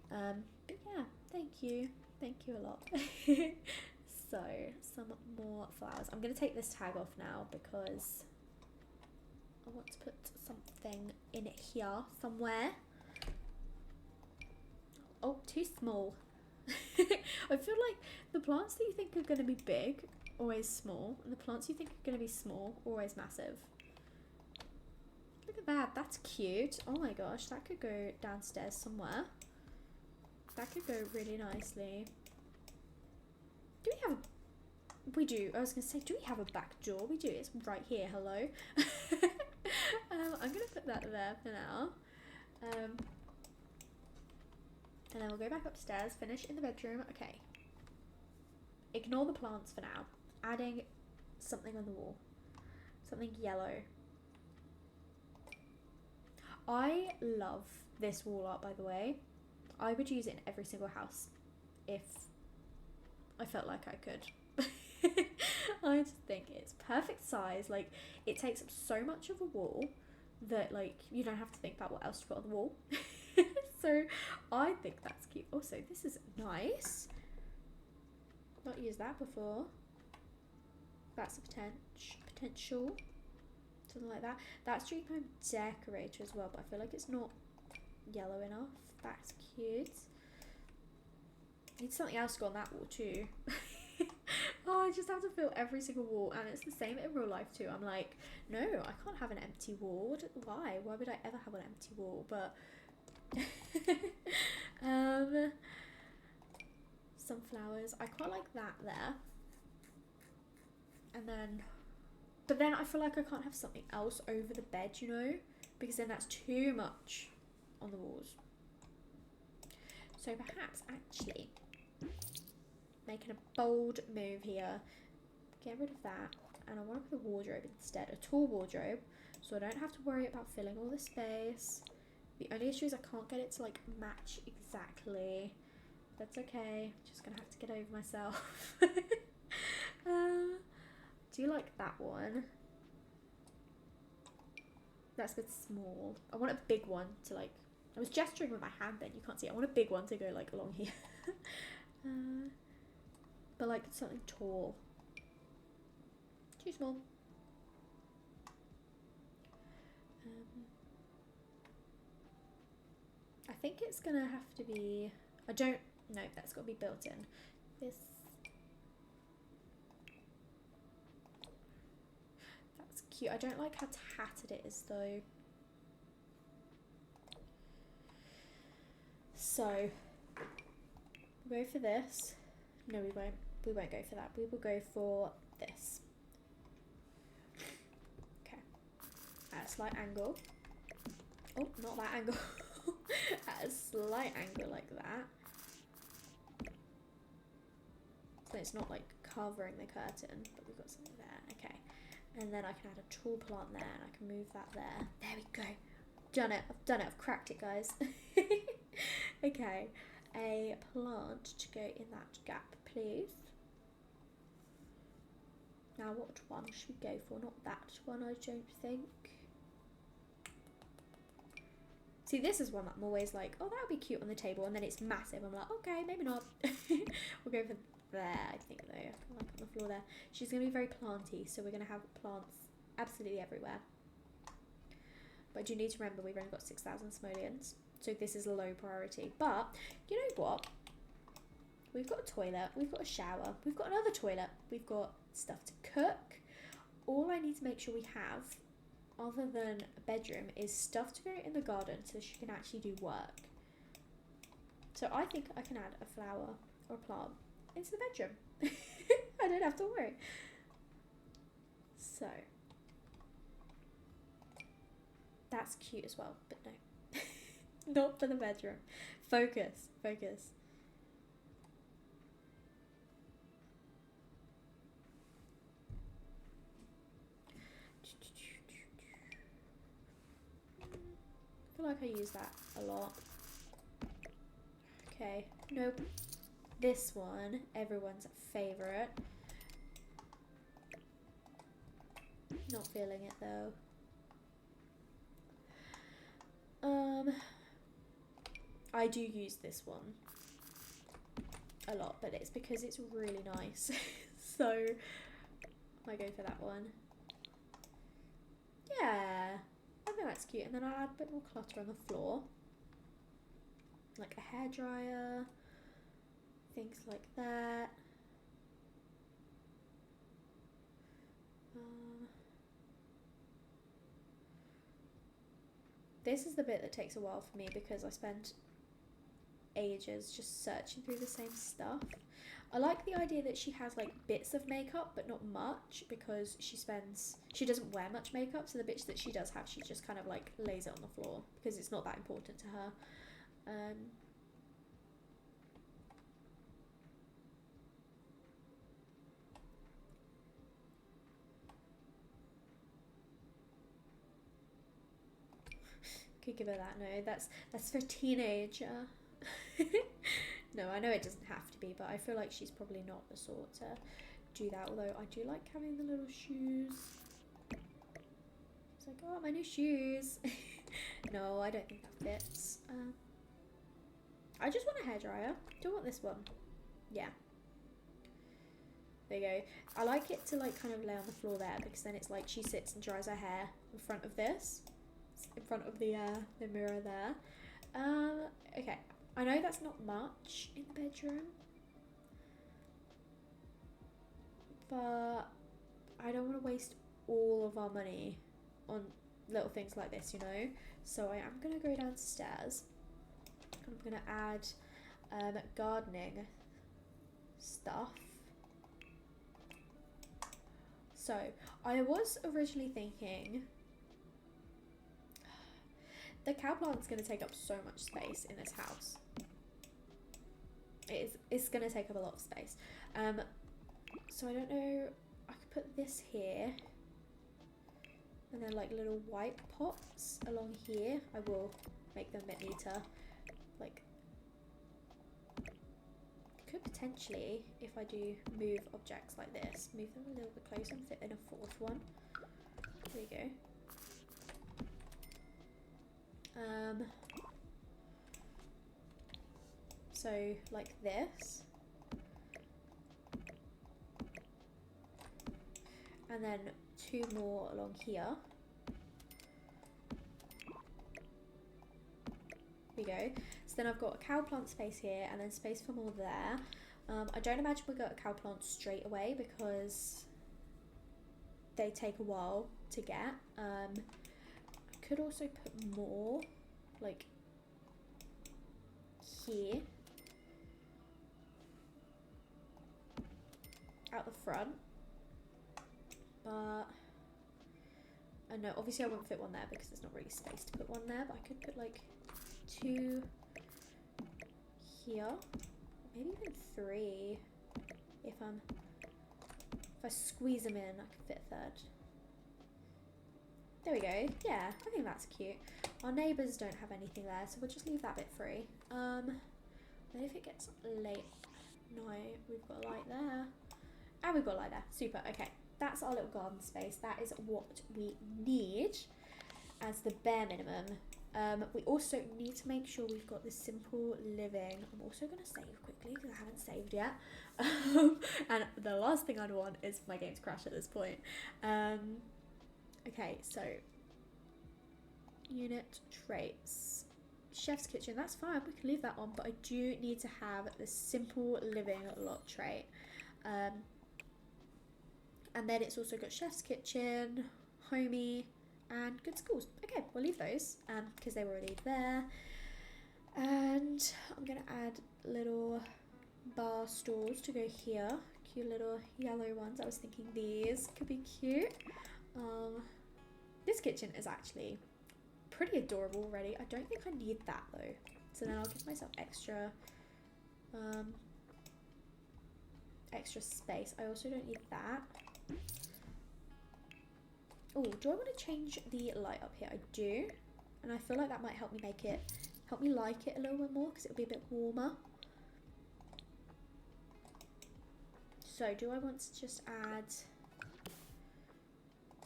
[SPEAKER 1] But yeah, thank you a lot. So some more flowers. I'm going to take this tag off now because I want to put something in here somewhere. Oh, too small. I feel like the plants that you think are going to be big, always small, and the plants you think are going to be small, always massive. Look at that, that's cute. Oh my gosh, that could go downstairs somewhere. That could go really nicely. Do we have a... We do. I was going to say, do we have a back door? We do. It's right here. Hello. I'm going to put that there for now. And then we'll go back upstairs, finish in the bedroom. Okay. Ignore the plants for now. Adding something on the wall. Something yellow. I love this wall art, by the way. I would use it in every single house if I felt like I could. I just think it's perfect size. Like, it takes up so much of a wall that, like, you don't have to think about what else to put on the wall. So I think that's cute. Also, this is nice. Not used that before. That's a potential. Something like that. That's Dream Home Decorator as well, but I feel like it's not yellow enough. That's cute. Need something else to go on that wall too. Oh, I just have to fill every single wall, and it's the same in real life too. I'm like, no, I can't have an empty wall. Why would I ever have an empty wall? But some flowers. I quite like that there. And then, but then I feel like I can't have something else over the bed, you know, because then that's too much on the walls. So perhaps actually making a bold move here, get rid of that, and I want to put a wardrobe instead, a tall wardrobe, so I don't have to worry about filling all the space. The only issue is I can't get it to like match exactly. That's okay, just gonna have to get over myself. Do you like that one? That's a bit small. I want a big one to like, I was gesturing with my hand then, you can't see. I want a big one to go like along here. But like something tall. Too small. I think it's gonna have to be, I don't know, that's got to be built in. This, that's cute. I don't like how tattered it is though. So we'll go for this. No, we won't. We won't go for that. We will go for this. Okay. At a slight angle. Oh, not that angle. At a slight angle like that. So it's not like covering the curtain, but we've got something there. Okay. And then I can add a tall plant there, and I can move that there. There we go. Done it. I've done it. I've cracked it, guys. Okay. A plant to go in that gap, please. Now, what one should we go for? Not that one, I don't think. See, this is one that I'm always like, oh, that would be cute on the table, and then it's massive. I'm like, okay, maybe not. We'll go for there, I think, though. I feel like on the floor there. She's going to be very planty, so we're going to have plants absolutely everywhere. But I do need to remember we've only got 6,000 simoleons, so this is a low priority. But, you know what? We've got a toilet, we've got a shower, we've got another toilet, we've got stuff to cook. All I need to make sure we have, other than a bedroom, is stuff to go in the garden so she can actually do work. So I think I can add a flower or a plant into the bedroom. I don't have to worry. So that's cute as well, but no. Not for the bedroom. Focus, focus. feel like I use that a lot. Okay, nope. This one, everyone's favourite. Not feeling it though. I do use this one a lot, but it's because it's really nice. So I go for that one. Yeah, I think that's cute. And then I'll add a bit more clutter on the floor, like a hairdryer, things like that. This is the bit that takes a while for me because I spend ages just searching through the same stuff. I like the idea that she has like bits of makeup but not much, because she doesn't wear much makeup, so the bits that she does have, she just kind of like lays it on the floor because it's not that important to her. Could give her that. No, that's for a teenager. No, I know it doesn't have to be, but I feel like she's probably not the sort to do that, although I do like having the little shoes. It's like, oh, my new shoes. No, I don't think that fits. I just want a hairdryer. Do I want this one? Yeah. There you go. I like it to like kind of lay on the floor there, because then it's like she sits and dries her hair in front of this. In front of the mirror there. Okay. I know that's not much in the bedroom, but I don't want to waste all of our money on little things like this, you know? So I am going to go downstairs. I'm going to add gardening stuff. So I was originally thinking the cow plant's going to take up so much space in this house. It's going to take up a lot of space. So I don't know, I could put this here. And then like little white pots along here. I will make them a bit neater. Like, could potentially, if I do move objects like this, move them a little bit closer and fit in a fourth one. There you go. So like this, and then two more along here. There we go. So then I've got a cow plant space here, and then space for more there. I don't imagine we'll get a cow plant straight away because they take a while to get. I could also put more like here out the front, but I know obviously I won't fit one there because there's not really space to put one there, but I could put like two here, maybe even three if I squeeze them in. I could fit a third. There we go. Yeah, I think that's cute. Our neighbours don't have anything there, so we'll just leave that bit free. Then if it gets late, no, we've got a light there. And we've got a light there. Super. Okay, that's our little garden space. That is what we need as the bare minimum. We also need to make sure we've got the simple living. I'm also going to save quickly because I haven't saved yet. And the last thing I'd want is for my game to crash at this point. Okay, so unit traits, chef's kitchen, that's fine, we can leave that on, but I do need to have the simple living lot trait. And then it's also got chef's kitchen, homey, and good schools. Okay, we'll leave those because they were already there. And I'm gonna add little bar stools to go here. Cute little yellow ones. I was thinking these could be cute. This kitchen is actually pretty adorable already. I don't think I need that though. So then I'll give myself extra space. I also don't need that. Oh, do I want to change the light up here? I do. and I feel like that might help me like it a little bit more because it'll be a bit warmer. So do I want to just add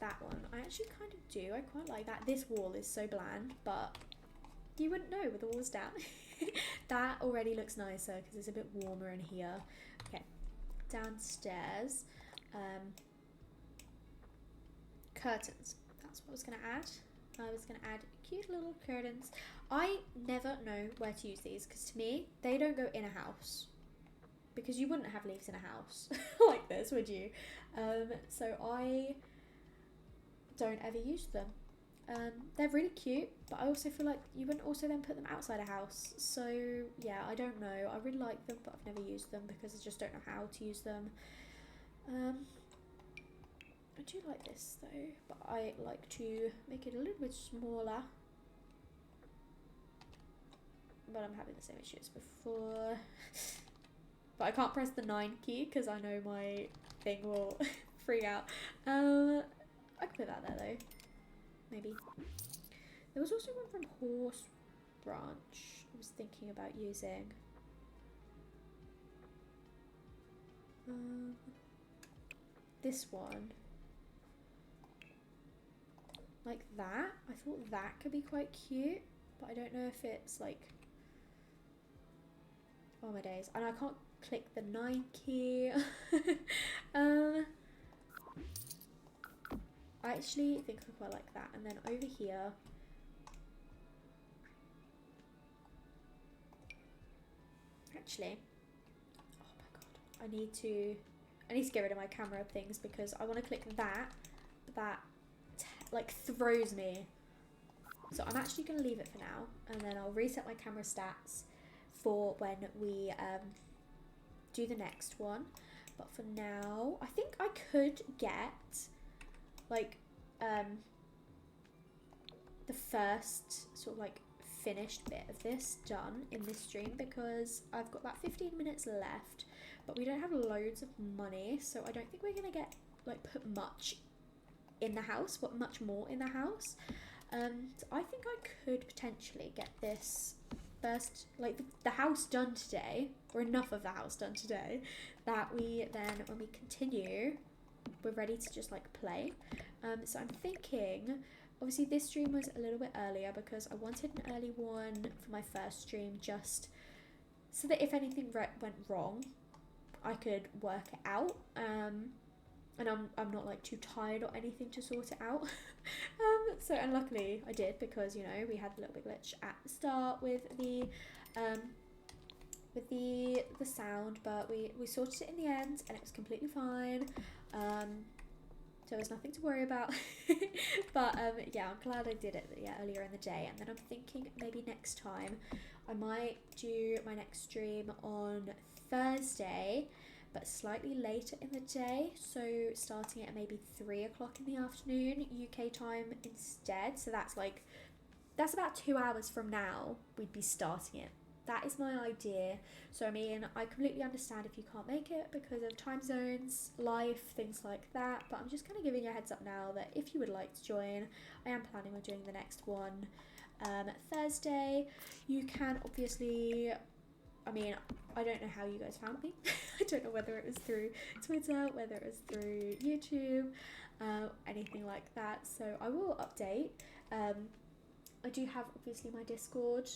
[SPEAKER 1] that one? I actually kind of do. I quite like that. This wall is so bland, but you wouldn't know with the walls down. That already looks nicer because it's a bit warmer in here. Okay, downstairs. Curtains. That's what I was going to add. I was going to add cute little curtains. I never know where to use these because to me, they don't go in a house. Because you wouldn't have leaves in a house like this, would you? So I don't ever use them. They're really cute, but I also feel like you wouldn't also then put them outside a house. So yeah, I don't know. I really like them, but I've never used them because I just don't know how to use them. I do like this though, but I like to make it a little bit smaller. But I'm having the same issue as before. But I can't press the 9 key because I know my thing will freak out. I could put that there though. Maybe. There was also one from Horse Branch I was thinking about using. This one. Like that. I thought that could be quite cute, but I don't know if it's like... Oh my days. And I can't click the 9 key. I actually think I quite like that. And then over here, actually, oh my god, I need to get rid of my camera things because I want to click that, but that like throws me. So I'm actually going to leave it for now, and then I'll reset my camera stats for when we do the next one. But for now, I think I could get like the first sort of like finished bit of this done in this stream because I've got about 15 minutes left, but we don't have loads of money, so I don't think we're gonna get like put much in the house, but much more in the house. So I think I could potentially get this first, like the house done today, or enough of the house done today, that we then, when we continue, we're ready to just like play. So I'm thinking, obviously this stream was a little bit earlier because I wanted an early one for my first stream, just so that if anything went wrong, I could work it out. And I'm not like too tired or anything to sort it out. So, and luckily I did, because you know we had a little bit glitch at the start with the sound, but we sorted it in the end and it was completely fine. So there's nothing to worry about. But yeah, I'm glad I did it earlier in the day. And then I'm thinking maybe next time I might do my next stream on Thursday, but slightly later in the day, so starting at maybe 3 o'clock in the afternoon UK time instead. So that's about 2 hours from now we'd be starting it. That is my idea. So I mean, I completely understand if you can't make it because of time zones, life, things like that, but I'm just kind of giving you a heads up now that if you would like to join, I am planning on doing the next one Thursday. You can obviously, I mean, I don't know how you guys found me. I don't know whether it was through Twitter, whether it was through YouTube, anything like that. So I will update. I do have obviously my Discord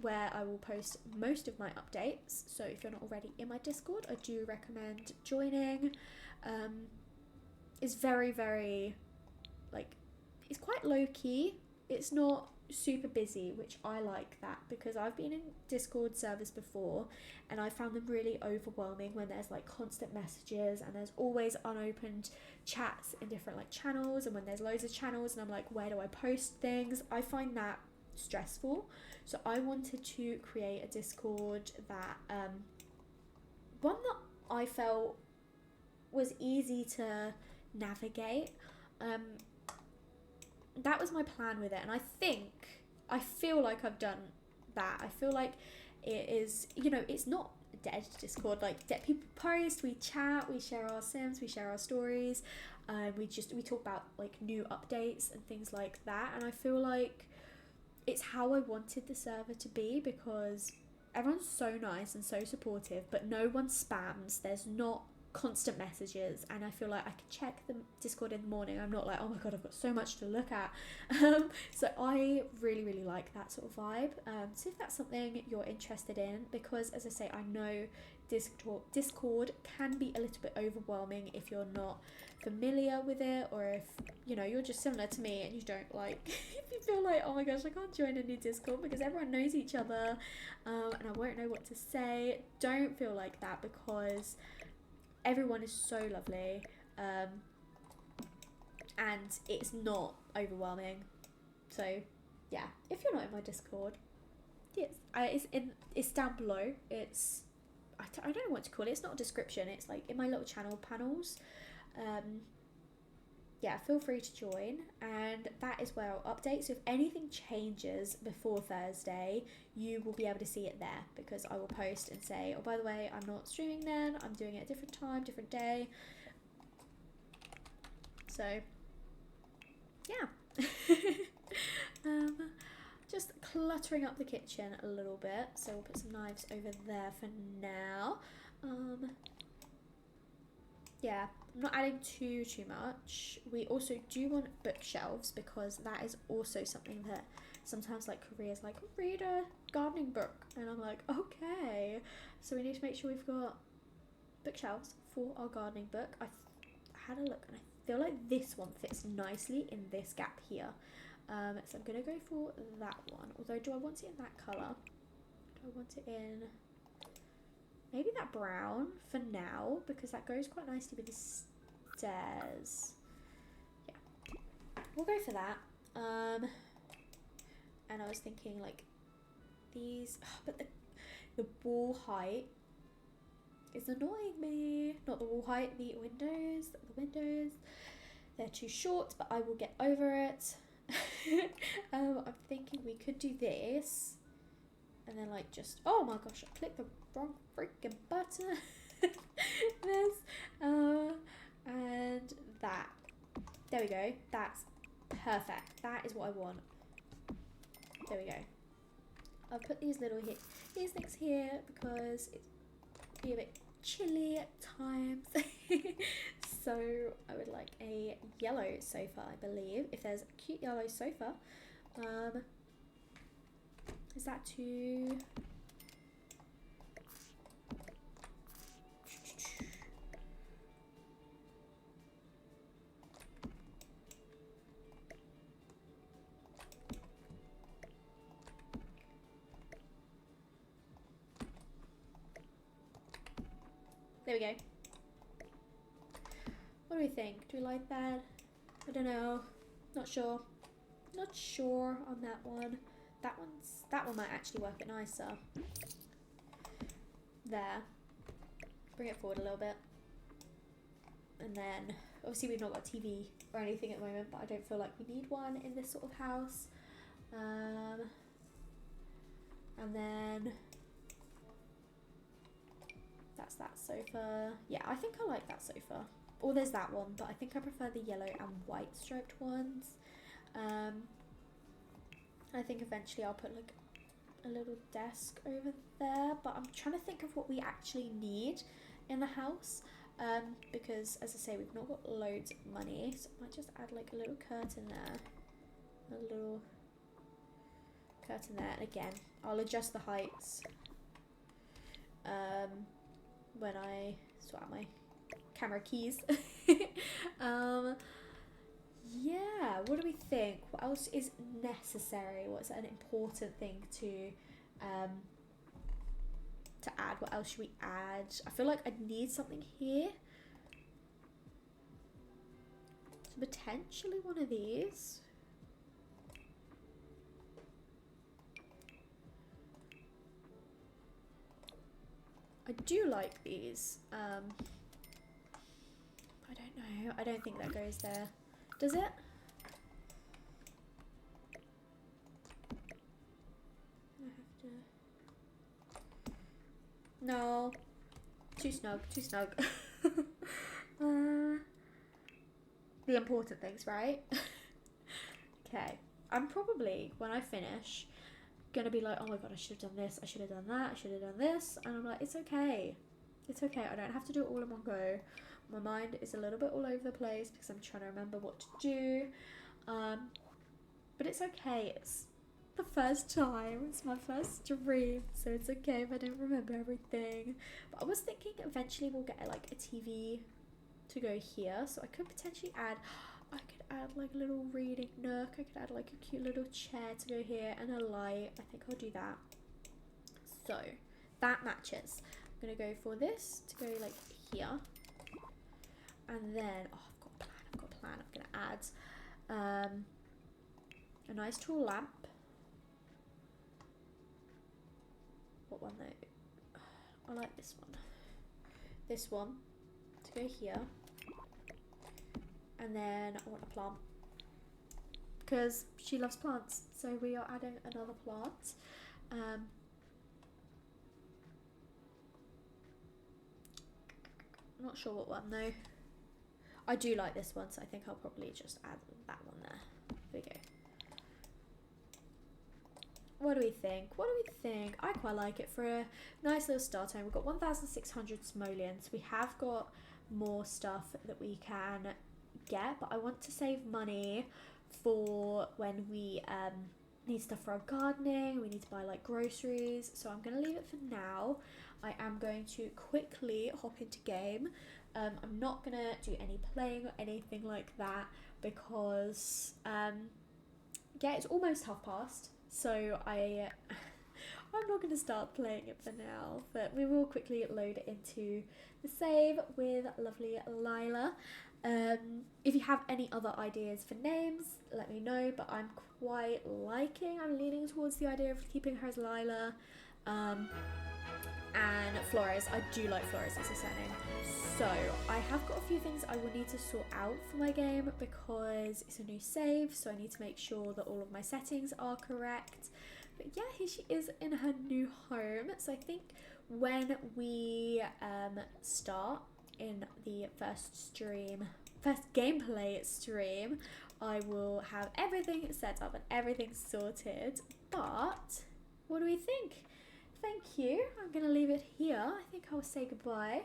[SPEAKER 1] where I will post most of my updates. So if you're not already in my Discord, I do recommend joining. It's very, very, like, it's quite low key. It's not super busy, which I like that, because I've been in Discord servers before and I found them really overwhelming when there's like constant messages and there's always unopened chats in different like channels, and when there's loads of channels and I'm like, where do I post things? I find that stressful. So I wanted to create a Discord that one that I felt was easy to navigate. That was my plan with it, and I feel like I've done that. I feel like it is, you know, it's not dead Discord. Like, people post, we chat, we share our sims, we share our stories, we talk about like new updates and things like that. And I feel like it's how I wanted the server to be, because everyone's so nice and so supportive, but no one spams. There's not constant messages, and I feel like I can check the Discord in the morning. I'm not like, oh my god, I've got so much to look at. So I really like that sort of vibe. So if that's something you're interested in, because as I say, I know Discord can be a little bit overwhelming if you're not familiar with it, or if you're just similar to me and you don't like if you feel like, oh my gosh, I can't join a new Discord because everyone knows each other, and I won't know what to say. Don't feel like that, because everyone is so lovely, and it's not overwhelming. So yeah, if you're not in my Discord, yes, it's down below. It's I don't know what to call it. It's not a description. It's like in my little channel panels. Yeah, feel free to join, and that is where I'll update. So if anything changes before Thursday, you will be able to see it there, because I will post and say, oh, by the way, I'm not streaming then, I'm doing it a different time, different day. So yeah. Just cluttering up the kitchen a little bit, so we'll put some knives over there for now. Yeah, I'm not adding too much. We also do want bookshelves, because that is also something that sometimes like Korea's like, read a gardening book, and I'm like, okay. So we need to make sure we've got bookshelves for our gardening book. I had a look and I feel like this one fits nicely in this gap here. So I'm gonna go for that one. Although, do I want it in that colour? Do I want it in maybe that brown for now, because that goes quite nicely with the stairs. Yeah, we'll go for that. And I was thinking like these, but the wall height is annoying me. Not the wall height, the windows. The windows, they're too short, but I will get over it. I'm thinking we could do this, and then like just, oh my gosh, I clicked the wrong freaking button. This, and that. There we go. That's perfect. That is what I want. There we go. I'll put these these things here because it's be a bit chilly at times. So I would like a yellow sofa, I believe. If there's a cute yellow sofa. Is that too... There we go. What do we think? Do we like that? I don't know. Not sure. Not sure on that one. That one might actually work it nicer. There. Bring it forward a little bit. And then, obviously we've not got a TV or anything at the moment, but I don't feel like we need one in this sort of house. And then that's that sofa. Yeah, I think I like that sofa. Or there's that one, but I think I prefer the yellow and white striped ones. I think eventually I'll put like a little desk over there, but I'm trying to think of what we actually need in the house, because as I say, we've not got loads of money, so I might just add like a little curtain there, a little curtain there, and again I'll adjust the heights when I sort out my camera keys. Yeah, what do we think? What else is necessary? What's an important thing to add? What else should we add? I feel like I need something here. So potentially one of these. I do like these. I don't know. I don't think that goes there. Does it? I have to... No. Too snug. Too snug. The important things, right? Okay. I'm probably, when I finish, gonna be like, oh my god, I should have done this, I should have done that, I should have done this, and I'm like, it's okay. It's okay, I don't have to do it all in one go. My mind is a little bit all over the place because I'm trying to remember what to do. But it's okay. It's the first time. It's my first stream, so it's okay if I don't remember everything. But I was thinking eventually we'll get like a TV to go here, so I could potentially add. I could add like a little reading nook. I could add like a cute little chair to go here and a light. I think I'll do that. So that matches. I'm gonna go for this to go like here, and then I've got a plan. I'm gonna add a nice tall lamp. What one though? I like this one. This one to go here, and then I want a plant because she loves plants. So we are adding another plant. I'm not sure what one though. I do like this one, so I think I'll probably just add that one there. There we go. What do we think? What do we think? I quite like it for a nice little start time. We've got 1,600 simoleons. We have got more stuff that we can get, but I want to save money for when we need stuff for our gardening. We need to buy like groceries, so I'm going to leave it for now. I am going to quickly hop into game. I'm not going to do any playing or anything like that because yeah, it's almost past. So I'm not going to start playing it for now, but we will quickly load it into the save with lovely Lila. If you have any other ideas for names, let me know, but I'm leaning towards the idea of keeping her as Lila. And Flores, I do like Flores as a surname. So I have got a few things I will need to sort out for my game because it's a new save, so I need to make sure that all of my settings are correct. But yeah, here she is in her new home. So I think when we start in the first gameplay stream, I will have everything set up and everything sorted. But what do we think? Thank you. I'm going to leave it here. I think I'll say goodbye.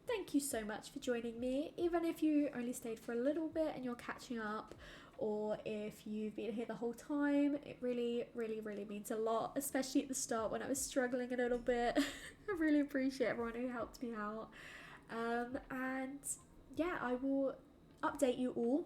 [SPEAKER 1] Thank you so much for joining me, even if you only stayed for a little bit and you're catching up, or if you've been here the whole time. It really, really, really means a lot, especially at the start when I was struggling a little bit. I really appreciate everyone who helped me out. And yeah, I will update you all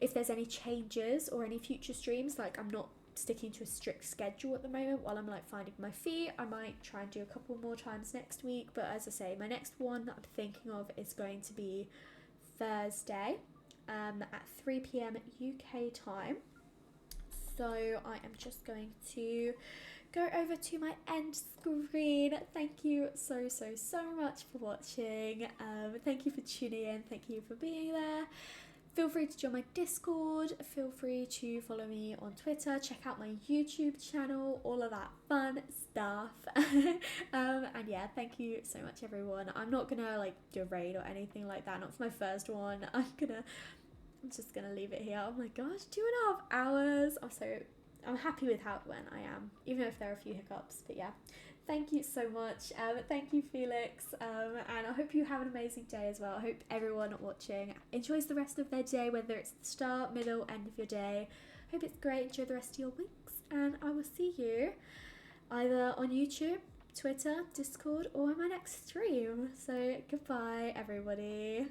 [SPEAKER 1] if there's any changes or any future streams. Like, I'm not sticking to a strict schedule at the moment while I'm like finding my feet. I might try and do a couple more times next week, but as I say, my next one that I'm thinking of is going to be Thursday at 3 p.m. UK time. So I am just going to go over to my end screen. Thank you so much for watching. Thank you for tuning in, thank you for being there. Feel free to join my Discord, feel free to follow me on Twitter, check out my YouTube channel, all of that fun stuff. And yeah, thank you so much everyone. I'm not gonna like do a raid or anything like that, not for my first one. I'm just gonna leave it here. Oh my gosh, 2.5 hours. I'm happy with how it went, I am, even if there are a few hiccups, but yeah. Thank you so much. Thank you, Felix. And I hope you have an amazing day as well. I hope everyone watching enjoys the rest of their day, whether it's the start, middle, end of your day. Hope it's great. Enjoy the rest of your weeks. And I will see you either on YouTube, Twitter, Discord, or in my next stream. So goodbye, everybody.